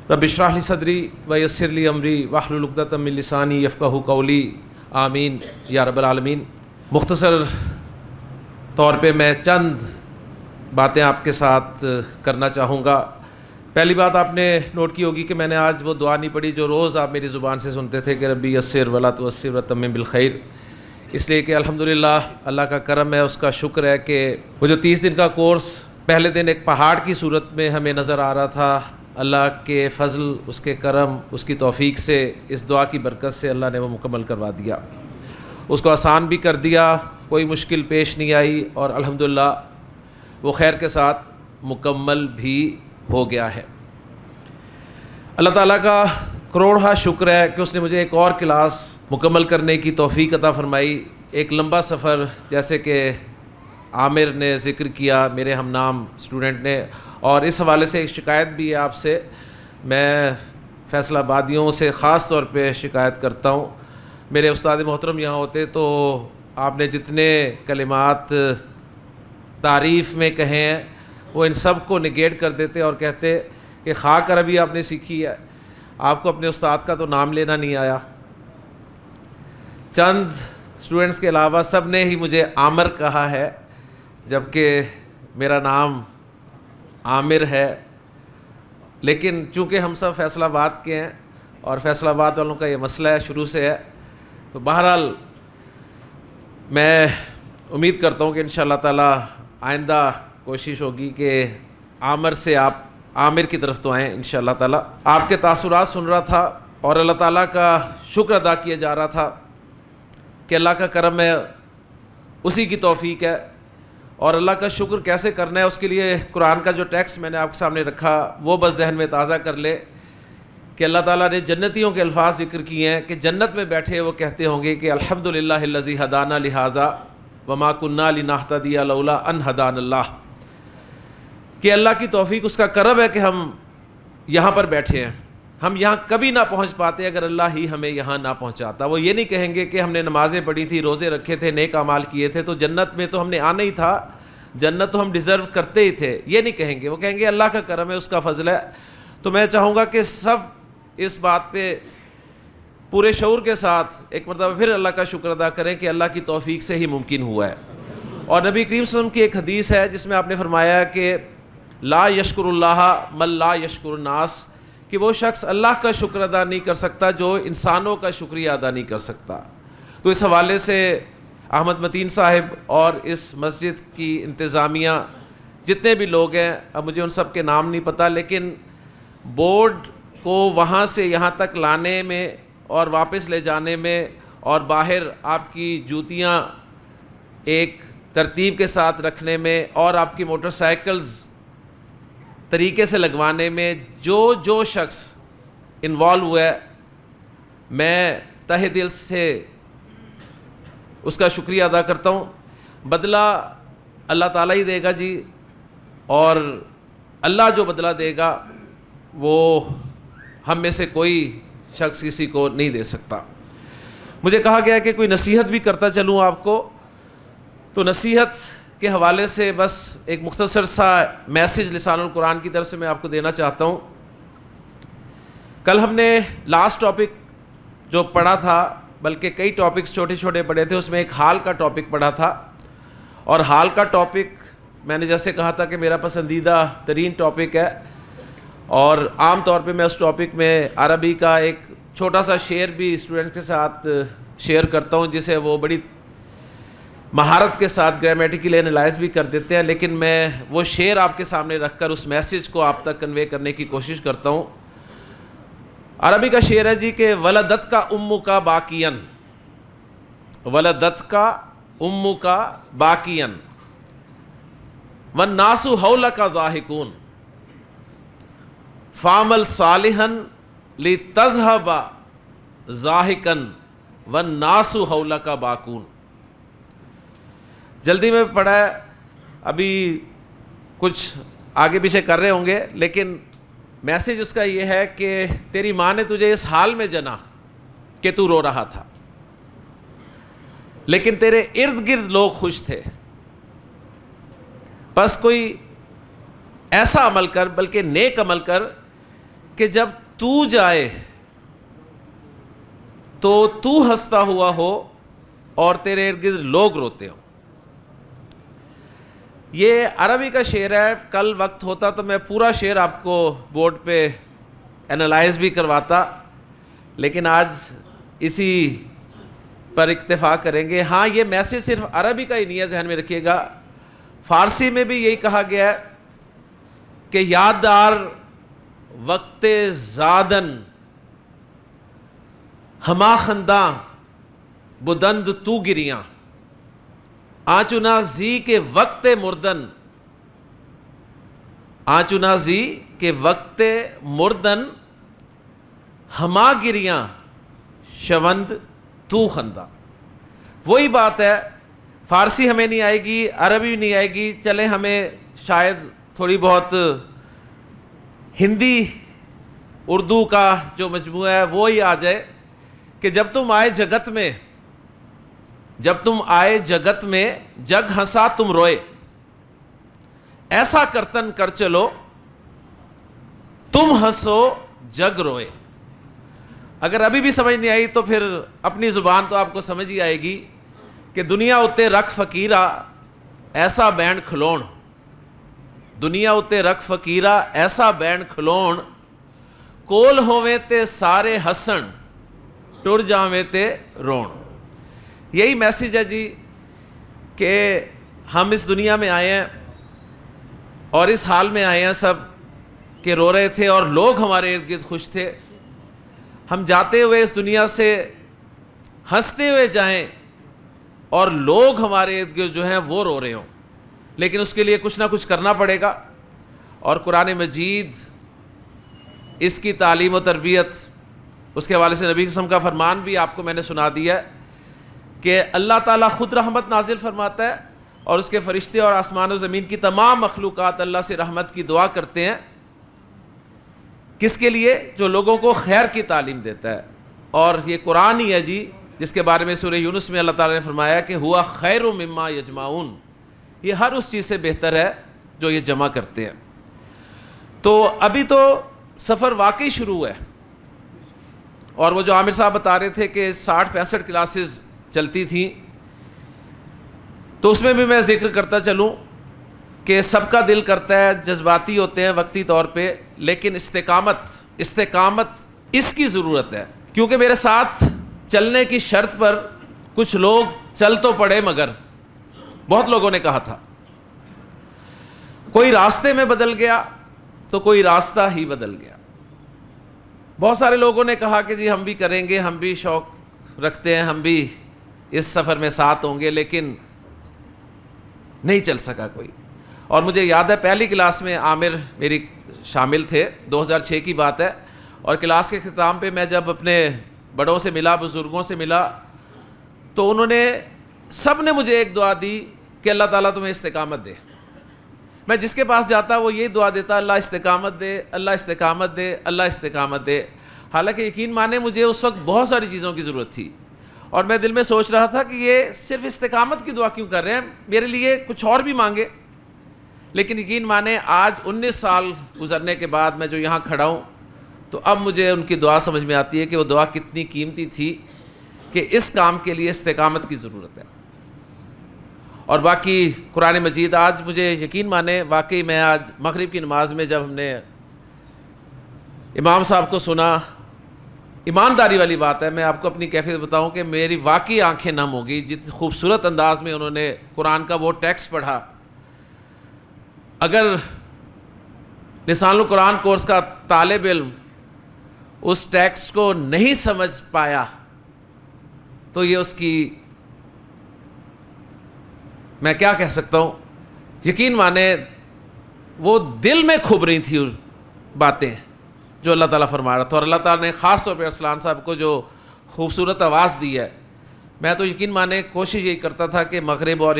رب اشرح لی صدری ویسر لی امری واحلل عقدۃ من لسانی یفقہوا قولی. آمین یا رب العالمین. مختصر طور پہ میں چند باتیں آپ کے ساتھ کرنا چاہوں گا. پہلی بات آپ نے نوٹ کی ہوگی کہ میں نے آج وہ دعا نہیں پڑھی جو روز آپ میری زبان سے سنتے تھے کہ ربی یسر ولا تعسر وتمم بالخیر. اس لیے کہ الحمدللہ اللہ کا کرم ہے، اس کا شکر ہے کہ وہ جو 30 دن کا کورس پہلے دن ایک پہاڑ کی صورت میں ہمیں نظر آ رہا تھا، اللہ کے فضل، اس کے کرم، اس کی توفیق سے، اس دعا کی برکت سے اللہ نے وہ مکمل کروا دیا. اس کو آسان بھی کر دیا، کوئی مشکل پیش نہیں آئی، اور الحمدللہ وہ خیر کے ساتھ مکمل بھی ہو گیا ہے۔ اللہ تعالیٰ کا کروڑہ شکر ہے کہ اس نے مجھے ایک اور کلاس مکمل کرنے کی توفیق عطا فرمائی۔ ایک لمبا سفر، جیسے کہ عامر نے ذکر کیا، میرے ہم نام اسٹوڈنٹ نے، اور اس حوالے سے ایک شکایت بھی ہے آپ سے، میں فیصل آبادیوں سے خاص طور پہ شکایت کرتا ہوں۔ میرے استاد محترم یہاں ہوتے تو آپ نے جتنے کلمات تعریف میں کہے ہیں وہ ان سب کو نگیٹ کر دیتے اور کہتے کہ خاک عربی آپ نے سیکھی ہے، آپ کو اپنے استاد کا تو نام لینا نہیں آیا۔ چند اسٹوڈنٹس کے علاوہ سب نے ہی مجھے عامر کہا ہے، جبکہ میرا نام عامر ہے، لیکن چونکہ ہم سب فیصل آباد کے ہیں اور فیصل آباد والوں کا یہ مسئلہ ہے، شروع سے ہے، تو بہرحال میں امید کرتا ہوں کہ انشاءاللہ تعالی آئندہ کوشش ہوگی کہ عامر سے آپ عامر کی طرف تو آئیں انشاءاللہ تعالی۔ آپ کے تاثرات سن رہا تھا اور اللہ تعالیٰ کا شکر ادا کیا جا رہا تھا کہ اللہ کا کرم ہے، اسی کی توفیق ہے، اور اللہ کا شکر کیسے کرنا ہے اس کے لیے قرآن کا جو ٹیکسٹ میں نے آپ کے سامنے رکھا وہ بس ذہن میں تازہ کر لے کہ اللہ تعالیٰ نے جنتیوں کے الفاظ ذکر کیے ہیں کہ جنت میں بیٹھے وہ کہتے ہوں گے کہ الحمدللہ الذی ہدانا لہذا وما کننا لنہتدی لولا ان ہدانا اللہ، کہ اللہ کی توفیق، اس کا کرم ہے کہ ہم یہاں پر بیٹھے ہیں۔ ہم یہاں کبھی نہ پہنچ پاتے اگر اللہ ہی ہمیں یہاں نہ پہنچاتا۔ وہ یہ نہیں کہیں گے کہ ہم نے نمازیں پڑھی تھی، روزے رکھے تھے، نیک اعمال کیے تھے تو جنت میں تو ہم نے آنا ہی تھا، جنت تو ہم ڈیزرو کرتے ہی تھے، یہ نہیں کہیں گے۔ وہ کہیں گے اللہ کا کرم ہے، اس کا فضل ہے۔ تو میں چاہوں گا کہ سب اس بات پہ پورے شعور کے ساتھ ایک مرتبہ پھر اللہ کا شکر ادا کریں کہ اللہ کی توفیق سے ہی ممکن ہوا ہے۔ اور نبی کریم صلی اللہ علیہ وسلم کی ایک حدیث ہے جس میں آپ نے فرمایا کہ لا یشکر اللہ من لا یشکر الناس، کہ وہ شخص اللہ کا شکر ادا نہیں کر سکتا جو انسانوں کا شکریہ ادا نہیں کر سکتا۔ تو اس حوالے سے احمد متین صاحب اور اس مسجد کی انتظامیہ جتنے بھی لوگ ہیں، اب مجھے ان سب کے نام نہیں پتہ، لیکن بورڈ کو وہاں سے یہاں تک لانے میں اور واپس لے جانے میں اور باہر آپ کی جوتیاں ایک ترتیب کے ساتھ رکھنے میں اور آپ کی موٹر سائیکلز طریقے سے لگوانے میں جو شخص انوالو ہوا ہے، میں تہ دل سے اس کا شکریہ ادا کرتا ہوں۔ بدلہ اللہ تعالیٰ ہی دے گا جی، اور اللہ جو بدلہ دے گا وہ ہم میں سے کوئی شخص کسی کو نہیں دے سکتا۔ مجھے کہا گیا کہ کوئی نصیحت بھی کرتا چلوں آپ کو، تو نصیحت کے حوالے سے بس ایک مختصر سا میسج لسان القرآن کی طرف سے میں آپ کو دینا چاہتا ہوں۔ کل ہم نے لاسٹ ٹاپک جو پڑھا تھا، بلکہ کئی ٹاپکس چھوٹے چھوٹے پڑھے تھے، اس میں ایک حال کا ٹاپک پڑھا تھا، اور حال کا ٹاپک میں نے جیسے کہا تھا کہ میرا پسندیدہ ترین ٹاپک ہے، اور عام طور پہ میں اس ٹاپک میں عربی کا ایک چھوٹا سا شعر بھی اسٹوڈنٹس کے ساتھ شیئر کرتا ہوں جسے وہ بڑی مہارت کے ساتھ گرامیٹیکل انالائز بھی کر دیتے ہیں، لیکن میں وہ شعر آپ کے سامنے رکھ کر اس میسج کو آپ تک کنوے کرنے کی کوشش کرتا ہوں۔ عربی کا شعر ہے جی کہ ولدت کا امو کا باقین، ولدت کا امو کا باقین والناس حولک ضاحکون فعمل صالحا لتذهب ضاحکا والناس حولک باکون۔ جلدی میں پڑھا ہے، ابھی کچھ آگے پیچھے کر رہے ہوں گے، لیکن میسج اس کا یہ ہے کہ تیری ماں نے تجھے اس حال میں جنا کہ تو رو رہا تھا، لیکن تیرے ارد گرد لوگ خوش تھے، بس کوئی ایسا عمل کر، بلکہ نیک عمل کر کہ جب تو جائے تو تو ہنستا ہوا ہو اور تیرے ارد گرد لوگ روتے ہوں۔ یہ عربی کا شعر ہے، کل وقت ہوتا تو میں پورا شعر آپ کو بورڈ پہ انالائز بھی کرواتا، لیکن آج اسی پر اکتفا کریں گے۔ ہاں، یہ میسج صرف عربی کا ہی نہیں ہے، ذہن میں رکھیے گا، فارسی میں بھی یہی کہا گیا ہے کہ یاددار وقت زادن ہما خنداں بدند تو گریاں آنچنا زی کے وقت مردن آنچنا زی کہ وقت مردن ہما گریاں شوند تو خندہ. وہی بات ہے، فارسی ہمیں نہیں آئے گی، عربی نہیں آئے گی، چلے ہمیں شاید تھوڑی بہت ہندی اردو کا جو مجموعہ ہے وہی آ جائے کہ جب تم آئے جگت میں جگ ہنسا تم روئے، ایسا کرتن کر چلو تم ہنسو جگ روئے. اگر ابھی بھی سمجھ نہیں آئی تو پھر اپنی زبان تو آپ کو سمجھ ہی آئے گی کہ دنیا اتے رکھ فقیرہ ایسا بینڈ کھلون، دنیا اتے رکھ فقیرہ ایسا بینڈ کھلون، کول ہوویں تے سارے ہسن ٹر جاویں تے رون. یہی میسیج ہے جی کہ ہم اس دنیا میں آئے ہیں اور اس حال میں آئے ہیں سب کہ رو رہے تھے اور لوگ ہمارے ارد گرد خوش تھے. ہم جاتے ہوئے اس دنیا سے ہنستے ہوئے جائیں اور لوگ ہمارے ارد گرد جو ہیں وہ رو رہے ہوں، لیکن اس کے لیے کچھ نہ کچھ کرنا پڑے گا. اور قرآن مجید اس کی تعلیم و تربیت، اس کے حوالے سے نبی قسم کا فرمان بھی آپ کو میں نے سنا دیا ہے کہ اللہ تعالیٰ خود رحمت نازل فرماتا ہے اور اس کے فرشتے اور آسمان و زمین کی تمام مخلوقات اللہ سے رحمت کی دعا کرتے ہیں. کس کے لیے؟ جو لوگوں کو خیر کی تعلیم دیتا ہے. اور یہ قرآن ہی ہے جی جس کے بارے میں سورہ یونس میں اللہ تعالیٰ نے فرمایا کہ ہوا خیر مما یجمعون، یہ ہر اس چیز سے بہتر ہے جو یہ جمع کرتے ہیں. تو ابھی تو سفر واقعی شروع ہے، اور وہ جو عامر صاحب بتا رہے تھے کہ 60-65 کلاسز چلتی تھیں، تو اس میں بھی میں ذکر کرتا چلوں کہ سب کا دل کرتا ہے، جذباتی ہوتے ہیں وقتی طور پہ، لیکن استقامت اس کی ضرورت ہے. کیونکہ میرے ساتھ چلنے کی شرط پر کچھ لوگ چل تو پڑے، مگر بہت لوگوں نے کہا تھا کوئی راستے میں بدل گیا تو کوئی راستہ ہی بدل گیا. بہت سارے لوگوں نے کہا کہ جی ہم بھی کریں گے، ہم بھی شوق رکھتے ہیں، ہم بھی اس سفر میں ساتھ ہوں گے، لیکن نہیں چل سکا کوئی. اور مجھے یاد ہے پہلی کلاس میں عامر میری شامل تھے، 2006 کی بات ہے، اور کلاس کے اختتام پہ میں جب اپنے بڑوں سے ملا، بزرگوں سے ملا، تو انہوں نے سب نے مجھے ایک دعا دی کہ اللہ تعالیٰ تمہیں استقامت دے. میں جس کے پاس جاتا وہ یہی دعا دیتا، اللہ استقامت دے، اللہ استقامت دے، اللہ استقامت دے. حالانکہ یقین مانے مجھے اس وقت بہت ساری چیزوں کی ضرورت تھی، اور میں دل میں سوچ رہا تھا کہ یہ صرف استقامت کی دعا کیوں کر رہے ہیں، میرے لیے کچھ اور بھی مانگے. لیکن یقین مانے آج 19 سال گزرنے کے بعد میں جو یہاں کھڑا ہوں، تو اب مجھے ان کی دعا سمجھ میں آتی ہے کہ وہ دعا کتنی قیمتی تھی، کہ اس کام کے لیے استقامت کی ضرورت ہے. اور باقی قرآن مجید آج مجھے یقین مانے واقعی میں آج مغرب کی نماز میں جب ہم نے امام صاحب کو سنا، ایمانداری والی بات ہے، میں آپ کو اپنی کیفیت بتاؤں کہ میری واقعی آنکھیں نم ہو گئی. جتنے خوبصورت انداز میں انہوں نے قرآن کا وہ ٹیکسٹ پڑھا. اگر لسان القرآن کورس کا طالب علم اس ٹیکسٹ کو نہیں سمجھ پایا تو یہ اس کی، میں کیا کہہ سکتا ہوں، یقین مانے وہ دل میں کھب رہی تھی باتیں جو اللہ تعالیٰ فرما رہا تھا. اور اللہ تعالیٰ نے خاص طور پہ ارسلان صاحب کو جو خوبصورت آواز دی ہے، میں تو یقین مانے کوشش یہی کرتا تھا کہ مغرب اور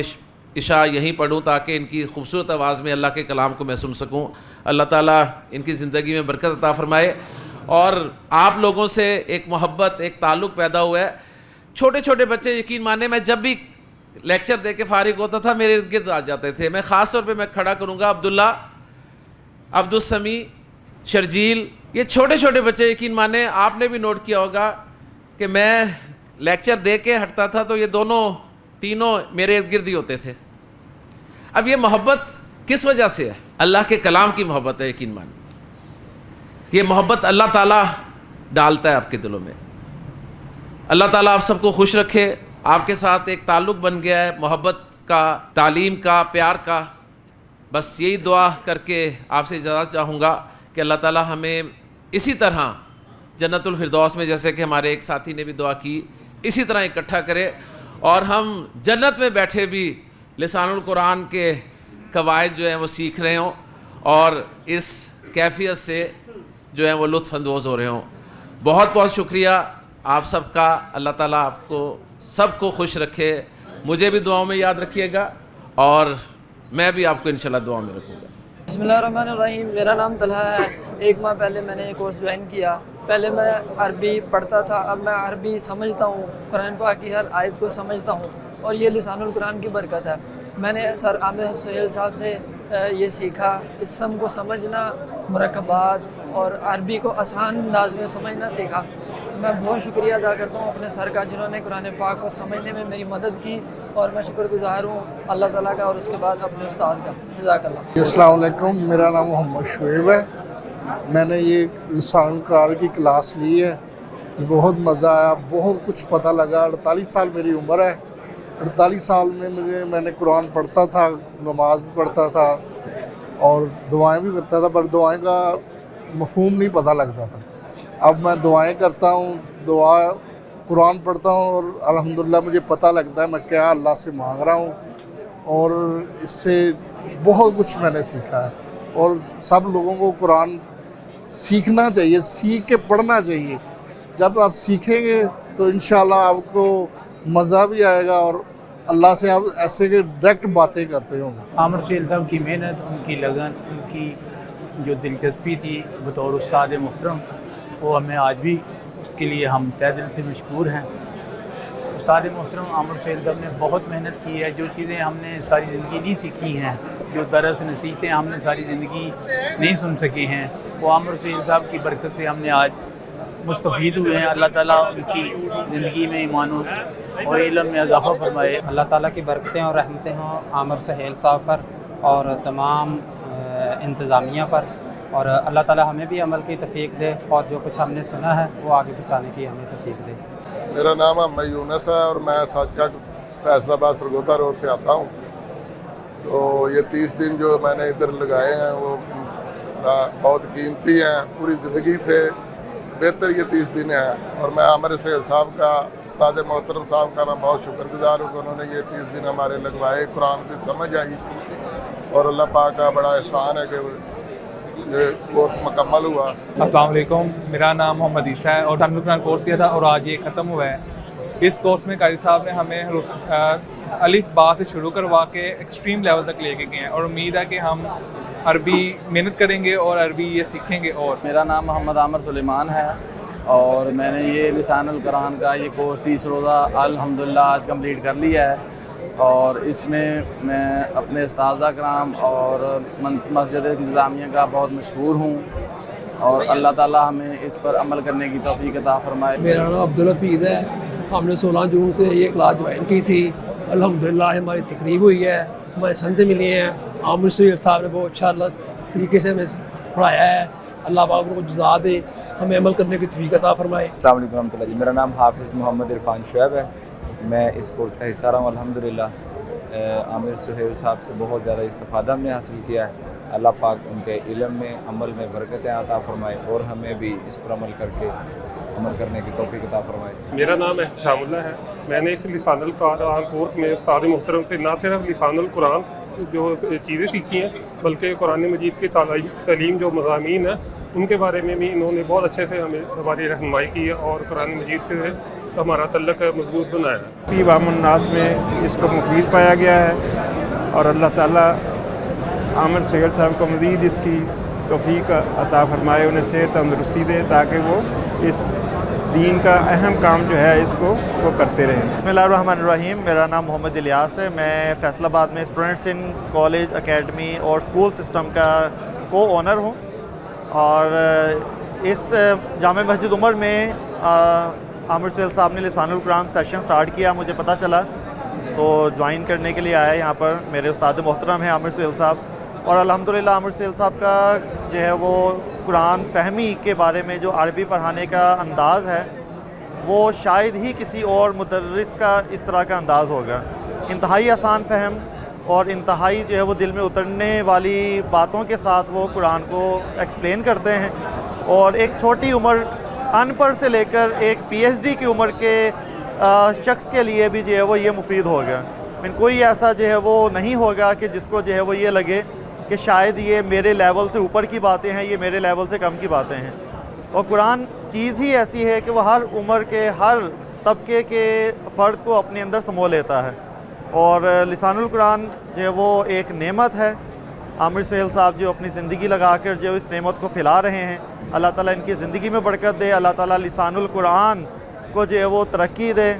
عشاء یہیں پڑھوں تاکہ ان کی خوبصورت آواز میں اللہ کے کلام کو میں سن سکوں. اللہ تعالیٰ ان کی زندگی میں برکت عطا فرمائے. اور آپ لوگوں سے ایک محبت، ایک تعلق پیدا ہوا ہے. چھوٹے چھوٹے بچے یقین مانے میں جب بھی لیکچر دے کے فارغ ہوتا تھا میرے ارد گرد آ جاتے تھے. میں خاص طور پہ میں کھڑا کروں گا عبداللہ، عبدالسمیع، شرجیل، یہ چھوٹے چھوٹے بچے یقین مانے آپ نے بھی نوٹ کیا ہوگا کہ میں لیکچر دے کے ہٹتا تھا تو یہ دونوں تینوں میرے ارد گرد ہی ہوتے تھے. اب یہ محبت کس وجہ سے ہے؟ اللہ کے کلام کی محبت ہے. یقین مانے یہ محبت اللہ تعالیٰ ڈالتا ہے آپ کے دلوں میں. اللہ تعالیٰ آپ سب کو خوش رکھے. آپ کے ساتھ ایک تعلق بن گیا ہے محبت کا، تعلیم کا، پیار کا. بس یہی دعا کر کے آپ سے اجازت چاہوں گا کہ اللہ تعالیٰ ہمیں اسی طرح جنت الفردوس میں، جیسے کہ ہمارے ایک ساتھی نے بھی دعا کی، اسی طرح اکٹھا کرے اور ہم جنت میں بیٹھے بھی لسان القرآن کے قواعد جو ہیں وہ سیکھ رہے ہوں اور اس کیفیت سے جو ہے وہ لطف اندوز ہو رہے ہوں. بہت بہت شکریہ آپ سب کا. اللہ تعالیٰ آپ کو سب کو خوش رکھے. مجھے بھی دعاؤں میں یاد رکھیے گا اور میں بھی آپ کو انشاءاللہ دعاؤں میں رکھوں گا. بسم اللہ الرحمن الرحیم. میرا نام طلحہ ہے. 1 ماہ پہلے میں نے یہ کورس جوائن کیا. پہلے میں عربی پڑھتا تھا, اب میں عربی سمجھتا ہوں, قرآن پاک کی ہر آیت کو سمجھتا ہوں, اور یہ لسان القرآن کی برکت ہے. میں نے سر عامر سہیل صاحب سے یہ سیکھا, اسم کو سمجھنا, مرکبات اور عربی کو آسان انداز میں سمجھنا سیکھا. میں بہت شکریہ ادا کرتا ہوں اپنے سر کا جنہوں نے قرآن پاک کو سمجھنے میں میری مدد کی, اور میں شکر گزار ہوں اللہ تعالیٰ کا اور اس کے بعد اپنے استاد کا. جزاک اللہ. السلام علیکم. میرا نام محمد شعیب ہے. میں نے یہ لسان القرآن کی کلاس لی ہے, بہت مزہ آیا, بہت کچھ پتہ لگا. 48 سال میری عمر ہے. 48 سال میں نے قرآن پڑھتا تھا, نماز بھی پڑھتا تھا اور دعائیں بھی کرتا تھا, پر دعائیں کا مفہوم نہیں پتہ لگتا تھا. اب میں دعائیں کرتا ہوں, دعا قرآن پڑھتا ہوں اور الحمدللہ مجھے پتہ لگتا ہے میں کیا اللہ سے مانگ رہا ہوں, اور اس سے بہت کچھ میں نے سیکھا ہے. اور سب لوگوں کو قرآن سیکھنا چاہیے, سیکھ کے پڑھنا چاہیے. جب آپ سیکھیں گے تو انشاءاللہ آپ کو مزہ بھی آئے گا اور اللہ سے آپ ایسے کہ ڈائریکٹ باتیں کرتے ہوں گے. عامر سہیل صاحب کی محنت, ان کی لگن, ان کی جو دلچسپی تھی بطور استاد محترم, وہ ہمیں آج بھی اس کے لیے ہم تہ دل سے مشکور ہیں. استاد محترم عامر سہیل صاحب نے بہت محنت کی ہے. جو چیزیں ہم نے ساری زندگی نہیں سیکھی ہیں, جو درس نصیحتیں ہم نے ساری زندگی نہیں سن سکے ہیں, وہ عامر سہیل صاحب کی برکت سے ہم نے آج مستفید ہوئے ہیں. اللہ تعالیٰ ان کی زندگی میں ایمان اور علم میں اضافہ فرمائے. اللہ تعالیٰ کی برکتیں اور رحمتیں ہوں عامر سہیل صاحب پر اور تمام انتظامیہ پر, اور اللہ تعالیٰ ہمیں بھی عمل کی توفیق دے, اور جو کچھ ہم نے سنا ہے وہ آگے پہنچانے کی ہمیں توفیق دے. میرا نام محمد یونس ہے اور میں ساچا فیصل آباد سرگودا روڈ سے آتا ہوں. تو یہ 30 دن جو میں نے ادھر لگائے ہیں وہ بہت قیمتی ہیں. پوری زندگی سے بہتر یہ 30 دن ہیں, اور میں عامر سہیل صاحب کا, استاد محترم صاحب کا میں بہت شکر گزار ہوں کہ انہوں نے یہ 30 دن ہمارے لگوائے. قرآن کی سمجھ آئی اور اللہ پاک کا بڑا احسان ہے کہ یہ کورس مکمل ہوا. السلام علیکم. میرا نام محمد عیسیٰ ہے اور تعلیم قرآن کورس کیا تھا اور آج یہ ختم ہوا ہے. اس کورس میں قاری صاحب نے ہمیں الف با سے شروع کروا کے ایکسٹریم لیول تک لے کے گئے ہیں, اور امید ہے کہ ہم عربی محنت کریں گے اور عربی یہ سیکھیں گے. اور میرا نام محمد عامر سلیمان ہے اور میں نے یہ لسان القرآن کا یہ کورس 30 روزہ الحمدللہ آج کمپلیٹ کر لیا ہے, اور اس میں میں اپنے اساتذہ کرام اور مسجد انتظامیہ کا بہت مشکور ہوں, اور اللہ تعالیٰ ہمیں اس پر عمل کرنے کی توفیق عطا فرمائے. میرا نام عبدالحفیظ ہے. ہم نے 16 جون سے یہ کلاس جوائن کی تھی. الحمدللہ ہماری تقریب ہوئی ہے, ہمارے سنتے ملے ہیں. عامر سہیل صاحب نے بہت اچھا طریقے سے ہمیں پڑھایا ہے. اللہ پاک کو جزا دے, ہمیں عمل کرنے کی توفیق عطا فرمائے. السلام علیکم ورحمۃ اللہ جی. میرا نام حافظ محمد عرفان شعیب ہے. میں اس کورس کا حصہ رہا ہوں. الحمدللہ عامر سہیل صاحب سے بہت زیادہ استفادہ ہم نے حاصل کیا ہے. اللہ پاک ان کے علم میں, عمل میں برکتیں عطا فرمائے, اور ہمیں بھی اس پر عمل کرنے کی توفیق عطا فرمائے. میرا نام احتشام اللہ ہے. میں نے اس لسان القرآن کورس میں استاد محترم سے نہ صرف لسان القرآن جو چیزیں سیکھی ہیں, بلکہ قرآن مجید کی تعلیم جو مضامین ہیں ان کے بارے میں بھی انہوں نے بہت اچھے سے ہماری رہنمائی کی ہے, اور قرآن مجید کے ہمارا تعلق مضبوط بنایا ہے. عوام الناس میں اس کو مفید پایا گیا ہے, اور اللہ تعالیٰ عامر سہیل صاحب کو مزید اس کی توفیق عطا فرمائے, انہیں صحت تندرستی دے تاکہ وہ اس دین کا اہم کام جو ہے اس کو وہ کرتے رہیں. بسم اللہ الرحمن الرحیم. میرا نام محمد الیاس ہے. میں فیصل آباد میں اسٹوڈنٹس ان کالج اکیڈمی اور اسکول سسٹم کا کو اونر ہوں, اور اس جامع مسجد عمر میں عامر سہیل صاحب نے لسان القرآن سیشن سٹارٹ کیا. مجھے پتہ چلا تو جوائن کرنے کے لیے آیا. یہاں پر میرے استاد محترم ہیں عامر سہیل صاحب, اور الحمدللہ عامر سہیل صاحب کا جو ہے وہ قرآن فہمی کے بارے میں جو عربی پڑھانے کا انداز ہے وہ شاید ہی کسی اور مدرس کا اس طرح کا انداز ہوگا. انتہائی آسان فہم اور انتہائی جو ہے وہ دل میں اترنے والی باتوں کے ساتھ وہ قرآن کو ایکسپلین کرتے ہیں, اور ایک چھوٹی عمر ان پڑھ سے لے کر ایک پی ایچ ڈی کی عمر کے شخص کے لیے بھی جو ہے وہ یہ مفید ہوگا. کوئی ایسا جو ہے وہ نہیں ہوگا کہ جس کو جو ہے وہ یہ لگے کہ شاید یہ میرے لیول سے اوپر کی باتیں ہیں، یہ میرے لیول سے کم کی باتیں ہیں. اور قرآن چیز ہی ایسی ہے کہ وہ ہر عمر کے، ہر طبقے کے فرد کو اپنے اندر سمو لیتا ہے. اور لسان القرآن جو ہے وہ ایک نعمت ہے. عامر سہیل صاحب جو اپنی زندگی لگا کر جو اس نعمت کو پھیلا رہے ہیں، اللہ تعالیٰ ان کی زندگی میں برکت دے. اللہ تعالیٰ لسان القرآن کو جو ہے وہ ترقی دے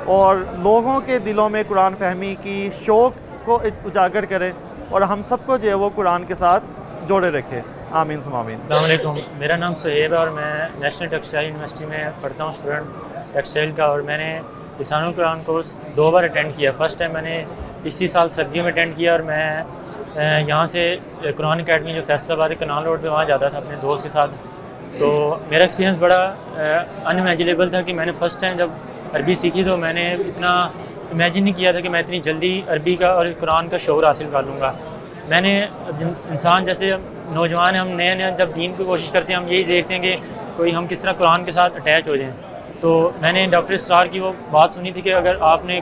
اور لوگوں کے دلوں میں قرآن فہمی کی شوق کو اجاگر کرے اور ہم سب کو جو ہے وہ قرآن کے ساتھ جوڑے رکھے. آمین ثم آمین. السلام علیکم، میرا نام صہیب ہے اور میں نیشنل ٹیکسٹائل یونیورسٹی میں پڑھتا ہوں، اسٹوڈنٹ ٹیکسٹائل کا. اور میں نے لسان القرآن کورس 2 بار اٹینڈ کیا. فرسٹ ٹائم میں نے اسی سال سردیوں میں اٹینڈ کیا اور میں یہاں سے قرآن اکیڈمی جو فیصل آباد کنال روڈ پہ وہاں جاتا تھا اپنے دوست کے ساتھ. تو میرا ایکسپیرینس بڑا انمیجنیبل تھا کہ میں نے فرسٹ ٹائم جب عربی سیکھی تو میں نے اتنا امیجن نہیں کیا تھا کہ میں اتنی جلدی عربی کا اور قرآن کا شعور حاصل کر لوں گا. میں نے انسان جیسے نوجوان ہیں، ہم نئے جب دین کی کوشش کرتے ہیں ہم یہی دیکھتے ہیں کہ کوئی ہم کس طرح قرآن کے ساتھ اٹیچ ہو جائیں. تو میں نے ڈاکٹر اسرار کی وہ بات سنی تھی کہ اگر آپ نے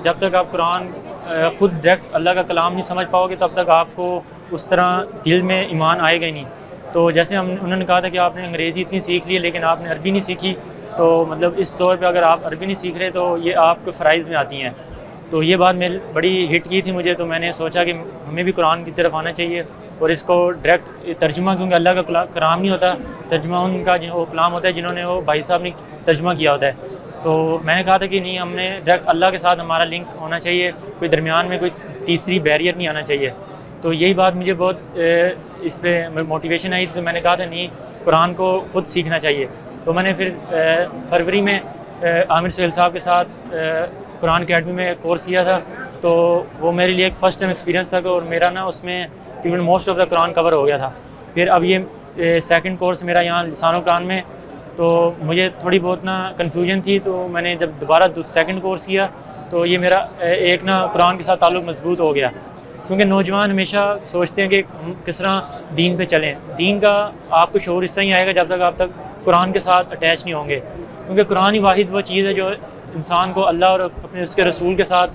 جب تک آپ قرآن خود ڈائریکٹ اللہ کا کلام نہیں سمجھ پاؤ گے تب تک آپ کو اس طرح دل میں ایمان آئے گا ہی نہیں. تو جیسے انہوں نے کہا تھا کہ آپ نے انگریزی اتنی سیکھ لی ہے لیکن آپ نے عربی نہیں سیکھی، تو مطلب اس طور پہ اگر آپ عربی نہیں سیکھ رہے تو یہ آپ کے فرائض میں آتی ہیں. تو یہ بات میں بڑی ہٹ کی تھی مجھے. تو میں نے سوچا کہ ہمیں بھی قرآن کی طرف آنا چاہیے اور اس کو ڈائریکٹ ترجمہ، کیونکہ اللہ کا کلام نہیں ہوتا، ترجمہ ان کا وہ کلام ہوتا ہے جنہوں نے وہ بھائی صاحب نے ترجمہ کیا ہوتا ہے. تو میں نے کہا تھا کہ نہیں، ہم نے ڈائریکٹ اللہ کے ساتھ ہمارا لنک ہونا چاہیے، کوئی درمیان میں کوئی تیسری بیریئر نہیں آنا چاہیے. تو یہی بات مجھے بہت اس پہ موٹیویشن آئی. تو میں نے کہا تھا نہیں، قرآن کو خود سیکھنا چاہیے. تو میں نے پھر فروری میں عامر سہیل صاحب کے ساتھ قرآن اکیڈمی میں کورس کیا تھا. تو وہ میرے لیے ایک فرسٹ ٹائم ایکسپیرینس تھا اور میرا نا اس میں تقریباً موسٹ آف دا قرآن کور ہو گیا تھا. پھر اب یہ سیکنڈ کورس میرا یہاں لسان القرآن میں. تو مجھے تھوڑی بہت نا کنفیوژن تھی. تو میں نے جب دوبارہ سیکنڈ کورس کیا تو یہ میرا ایک نا قرآن کے ساتھ تعلق مضبوط ہو گیا. کیونکہ نوجوان ہمیشہ سوچتے ہیں کہ ہم کس طرح دین پہ چلیں. دین کا آپ کو شعور اس طرح ہی آئے گا جب تک آپ قرآن کے ساتھ اٹیچ نہیں ہوں گے. کیونکہ قرآن ہی واحد وہ چیز ہے جو انسان کو اللہ اور اپنے اس کے رسول کے ساتھ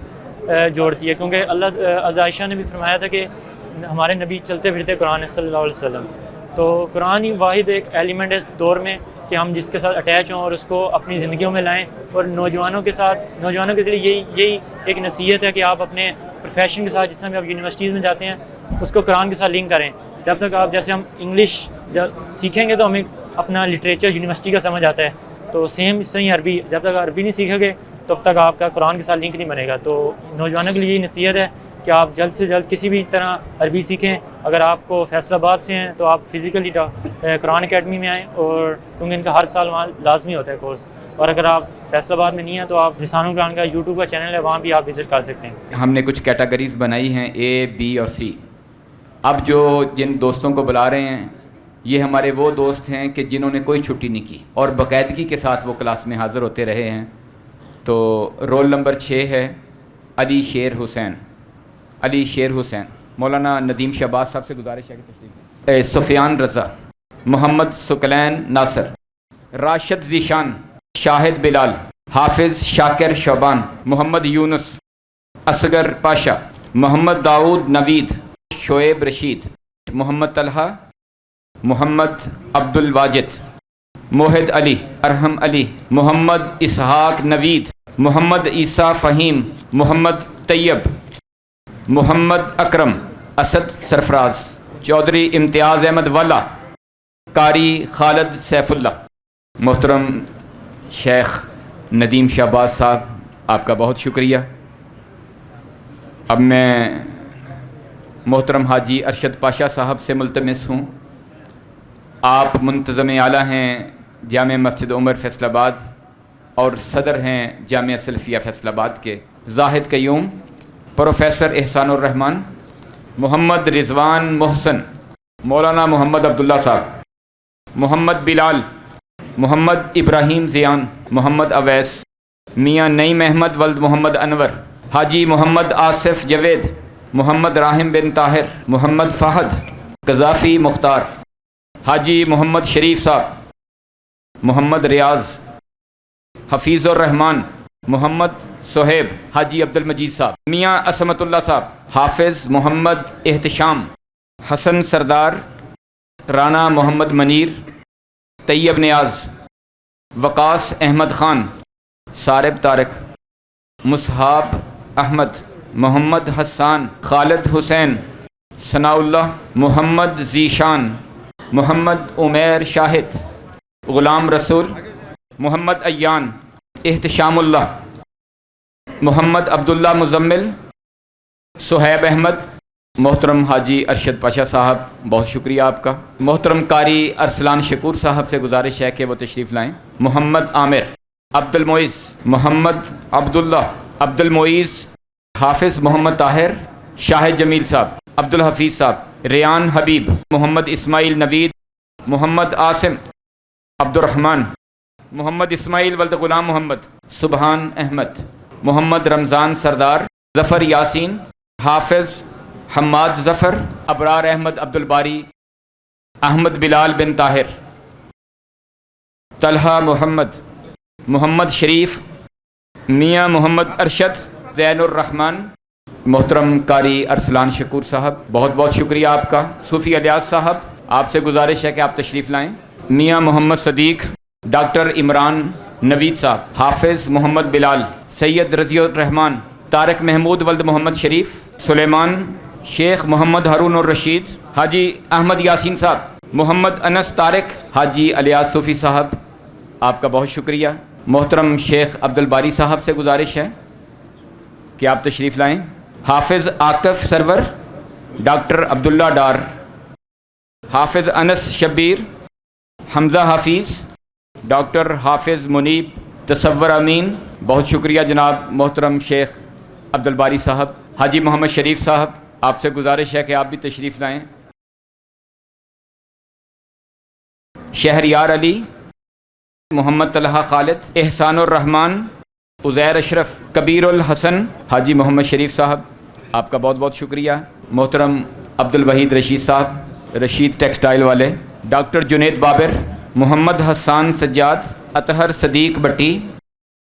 جوڑتی ہے. کیونکہ اللہ عائشہ نے بھی فرمایا تھا کہ ہمارے نبی چلتے پھرتے قرآن صلی اللہ علیہ وسلم. تو قرآن ہی واحد ایک ایلیمنٹ ہے اس دور میں کہ ہم جس کے ساتھ اٹیچ ہوں اور اس کو اپنی زندگیوں میں لائیں. اور نوجوانوں کے لیے یہی ایک نصیحت ہے کہ آپ اپنے پروفیشن کے ساتھ، جس طرح بھی آپ یونیورسٹیز میں جاتے ہیں، اس کو قرآن کے ساتھ لنک کریں. جب تک آپ جیسے ہم انگلش سیکھیں گے تو ہمیں اپنا لٹریچر یونیورسٹی کا سمجھ آتا ہے. تو سیم اس طرح ہی عربی، جب تک عربی نہیں سیکھیں گے تب تک آپ کا قرآن کے ساتھ لنک نہیں بنے گا. تو نوجوانوں کے لیے یہی نصیحت ہے کہ آپ جلد سے جلد کسی بھی طرح عربی سیکھیں. اگر آپ کو فیصل آباد سے ہیں تو آپ فزیکلی قرآن اکیڈمی میں آئیں، اور کیونکہ ان کا ہر سال وہاں لازمی ہوتا ہے کورس. اور اگر آپ فیصل آباد میں نہیں ہیں تو آپ لسان القرآن کا یوٹیوب کا چینل ہے، وہاں بھی آپ وزٹ کر سکتے ہیں. ہم نے کچھ کیٹیگریز بنائی ہیں A, B اور C. اب جو جن دوستوں کو بلا رہے ہیں یہ ہمارے وہ دوست ہیں کہ جنہوں نے کوئی چھٹی نہیں کی اور باقاعدگی کے ساتھ وہ کلاس میں حاضر ہوتے رہے ہیں. تو رول نمبر 6 ہے علی شیر حسین. مولانا ندیم شہباز صاحب سے گزارش ہے کہ تشریف لیں. سفیان رضا، محمد سکلین ناصر، راشد ذیشان، شاہد بلال، حافظ شاکر شعبان، محمد یونس، اصغر پاشا، محمد داؤد نوید، شعیب رشید، محمد طلحہ، محمد عبد الواجد، موحد علی، ارحم علی، محمد اسحاق نوید، محمد عیسیٰ فہیم، محمد طیب، محمد اکرم، اسد سرفراز، چودھری امتیاز احمد والا، قاری خالد سیف اللہ. محترم شیخ ندیم شہباز صاحب، آپ کا بہت شکریہ. اب میں محترم حاجی ارشد پاشا صاحب سے ملتمس ہوں. آپ منتظم اعلیٰ ہیں جامع مسجد عمر فیصل آباد اور صدر ہیں جامعہ سلفیہ فیصل آباد کے. زاہد قیوم، پروفیسر احسان الرحمان، محمد رضوان محسن، مولانا محمد عبداللہ صاحب، محمد بلال، محمد ابراہیم زیان، محمد اویس، میاں نعیم احمد ولد محمد انور، حاجی محمد آصف جوید، محمد راہم بن طاہر، محمد فہد، قذافی مختار، حاجی محمد شریف صاحب، محمد ریاض، حفیظ الرحمان، محمد صہیب، حاجی عبد المجید صاحب، میاں عصمت اللہ صاحب، حافظ محمد احتشام، حسن سردار، رانا محمد منیر، طیب نیاز، وقاص احمد خان، صارب طارق، مصحاب احمد، محمد حسان، خالد حسین، ثناء اللہ، محمد ذیشان، محمد عمیر شاہد، غلام رسول، محمد ایان، احتشام اللہ، محمد عبداللہ مزمل، صہیب احمد، محترم حاجی ارشد پاشا صاحب بہت شکریہ آپ کا. محترم قاری ارسلان شکور صاحب سے گزارش ہے کہ وہ تشریف لائیں. محمد عامر، عبد المعیز، محمد عبداللہ، عبد المعیز، حافظ محمد طاہر، شاہد جمیل صاحب، عبد الحفیظ صاحب، ریان حبیب، محمد اسماعیل نوید، محمد عاصم، عبد الرحمن، محمد اسماعیل ولد غلام محمد، سبحان احمد، محمد رمضان سردار، ظفر یاسین، حافظ حماد ظفر، ابرار احمد عبد الباری، احمد بلال بن طاہر، طلحہ محمد، محمد شریف، میاں محمد ارشد، زین الرحمن. محترم قاری ارسلان شکور صاحب بہت بہت شکریہ آپ کا. صوفی الیاس صاحب آپ سے گزارش ہے کہ آپ تشریف لائیں. میاں محمد صدیق، ڈاکٹر عمران نوید صاحب، حافظ محمد بلال، سید رضی الرحمان، طارق محمود ولد محمد شریف، سلیمان شیخ محمد ہارون الرشید، حاجی احمد یاسین صاحب، محمد انس طارق، حاجی الیاس صوفی صاحب آپ کا بہت شکریہ. محترم شیخ عبد الباری صاحب سے گزارش ہے کہ آپ تشریف لائیں. حافظ عاقف سرور، ڈاکٹر عبداللہ ڈار، حافظ انس شبیر، حمزہ حفیظ، ڈاکٹر حافظ منیب، تصور امین بہت شکریہ جناب محترم شیخ عبد الباری صاحب. حاجی محمد شریف صاحب آپ سے گزارش ہے کہ آپ بھی تشریف لائیں. شہریار علی، محمد طلحہ خالد، احسان الرحمان، عزیر اشرف، کبیر الحسن، حاجی محمد شریف صاحب آپ کا بہت بہت شکریہ. محترم عبد الوحید رشید صاحب، رشید ٹیکسٹائل والے، ڈاکٹر جنید بابر، محمد حسان سجاد، اطہر صدیق بٹی،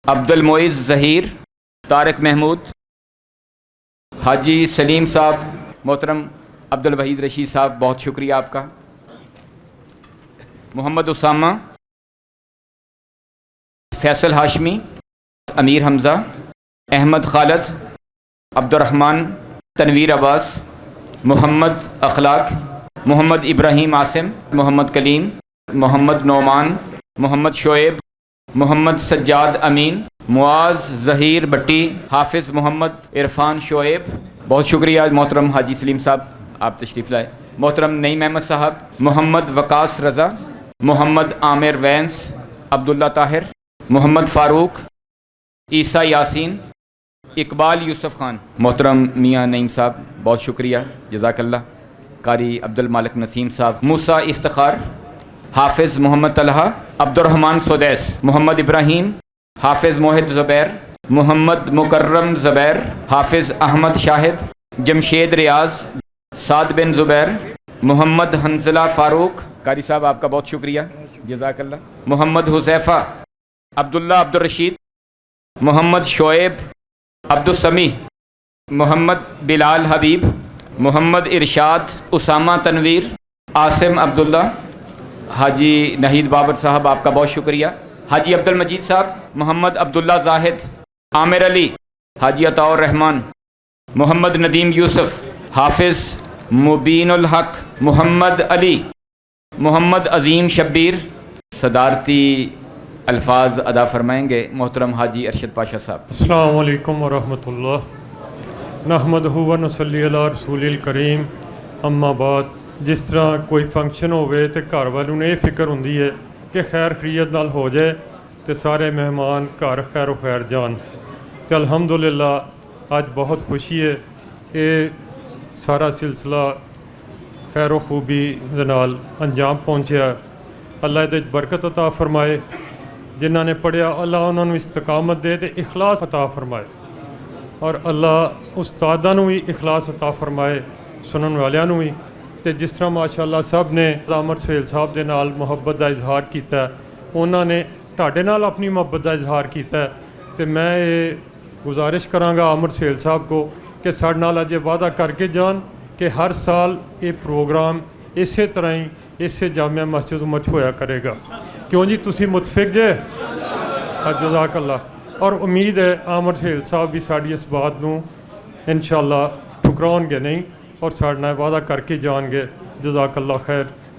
عبد المعیز ظہیر، طارق محمود، حاجی سلیم صاحب. محترم عبد الوحید رشید صاحب بہت شکریہ آپ کا. محمد اسامہ، فیصل ہاشمی، امیر حمزہ، احمد خالد، عبد الرحمن، تنویر عباس، محمد اخلاق، محمد ابراہیم عاصم، محمد کلیم، محمد نعمان، محمد شعیب، محمد سجاد امین، معاذ ظہیر بٹی، حافظ محمد عرفان شعیب بہت شکریہ. محترم حاجی سلیم صاحب آپ تشریف لائے. محترم نعیم احمد صاحب، محمد وقاص رضا، محمد عامر وینس، عبداللہ طاہر، محمد فاروق، عیسیٰ یاسین، اقبال یوسف خان. محترم میاں نعیم صاحب بہت شکریہ، جزاک اللہ. قاری عبد المالک نسیم صاحب، موسیٰ افتخار، حافظ محمد طلحہ، عبد الرحمن سدیس، محمد ابراہیم، حافظ موحد زبیر، محمد مکرم زبیر، حافظ احمد شاہد، جمشید ریاض، سعد بن زبیر، محمد حنزلہ فاروق. قاری صاحب آپ کا بہت شکریہ، جزاک اللہ. محمد حذیفہ، عبداللہ عبد الرشید، محمد شعیب، عبد السمیع، محمد بلال حبیب، محمد ارشاد، اسامہ تنویر، عاصم عبداللہ. حاجی نہید بابر صاحب آپ کا بہت شکریہ. حاجی عبد المجید صاحب، محمد عبداللہ زاہد، عامر علی، حاجی عطاء الرحمان، محمد ندیم یوسف، حافظ مبین الحق، محمد علی، محمد عظیم شبیر. صدارتی الفاظ ادا فرمائیں گے محترم حاجی ارشد پاشا صاحب. السلام علیکم ورحمۃ اللہ. نحمدہ و نصلی علی رسول الکریم. اما بعد، جس طرح کوئی فنکشن ہوئے تو گھر والوں نے یہ فکر ہوندی ہے کہ خیر خیریت نال ہو جائے تو سارے مہمان گھر خیر و خیر جان. تو الحمدللہ اج بہت خوشی ہے. یہ سارا سلسلہ خیر و خوبی دے نال انجام پہنچیا. اللہ دے برکت عطا فرمائے. جنہاں نے پڑھیا اللہ انہوں نے استقامت دے تے اخلاص عطا فرمائے، اور اللہ استاداں نوں بھی اخلاص عطا فرمائے، سنن والیاں نوں بھی. تے جس طرح ماشاءاللہ سب نے عامر سہیل صاحب دے نال محبت دا اظہار کیتا ہے، انہاں نے تہاڈے نال اپنی محبت دا اظہار کیتا ہے. تے میں یہ گزارش کراں گا عامر سہیل صاحب کو کہ ساڈے نال اج وعدہ کر کے جان ਕਿ ਹਰ ਸਾਲ ਇਹ ਪ੍ਰੋਗਰਾਮ ਇਸੇ ਤਰ੍ਹਾਂ ਹੀ ਇਸੇ ਜਾਮਿਆ ਮਸਜਿਦ ਉਮਰ 'ਚ ਹੋਇਆ ਕਰੇਗਾ। ਕਿਉਂ ਜੀ, ਤੁਸੀਂ ਮੁਤਫਿਕ ਜੇ? ਜਜ਼ਾਕ ਅੱਲਾ। ਔਰ ਉਮੀਦ ਹੈ ਆਮਰ ਸੁਹੇਲ ਸਾਹਿਬ ਵੀ ਸਾਡੀ ਇਸ ਬਾਤ ਨੂੰ ਇਨਸ਼ਾਅੱਲਾ ਠੁਕਰਾਉਣਗੇ ਨਹੀਂ ਔਰ ਸਾਡੇ ਨਾਲ ਵਾਅਦਾ ਕਰਕੇ ਜਾਣਗੇ। ਜਜ਼ਾਕ ਅੱਲਾ ਖੈਰ।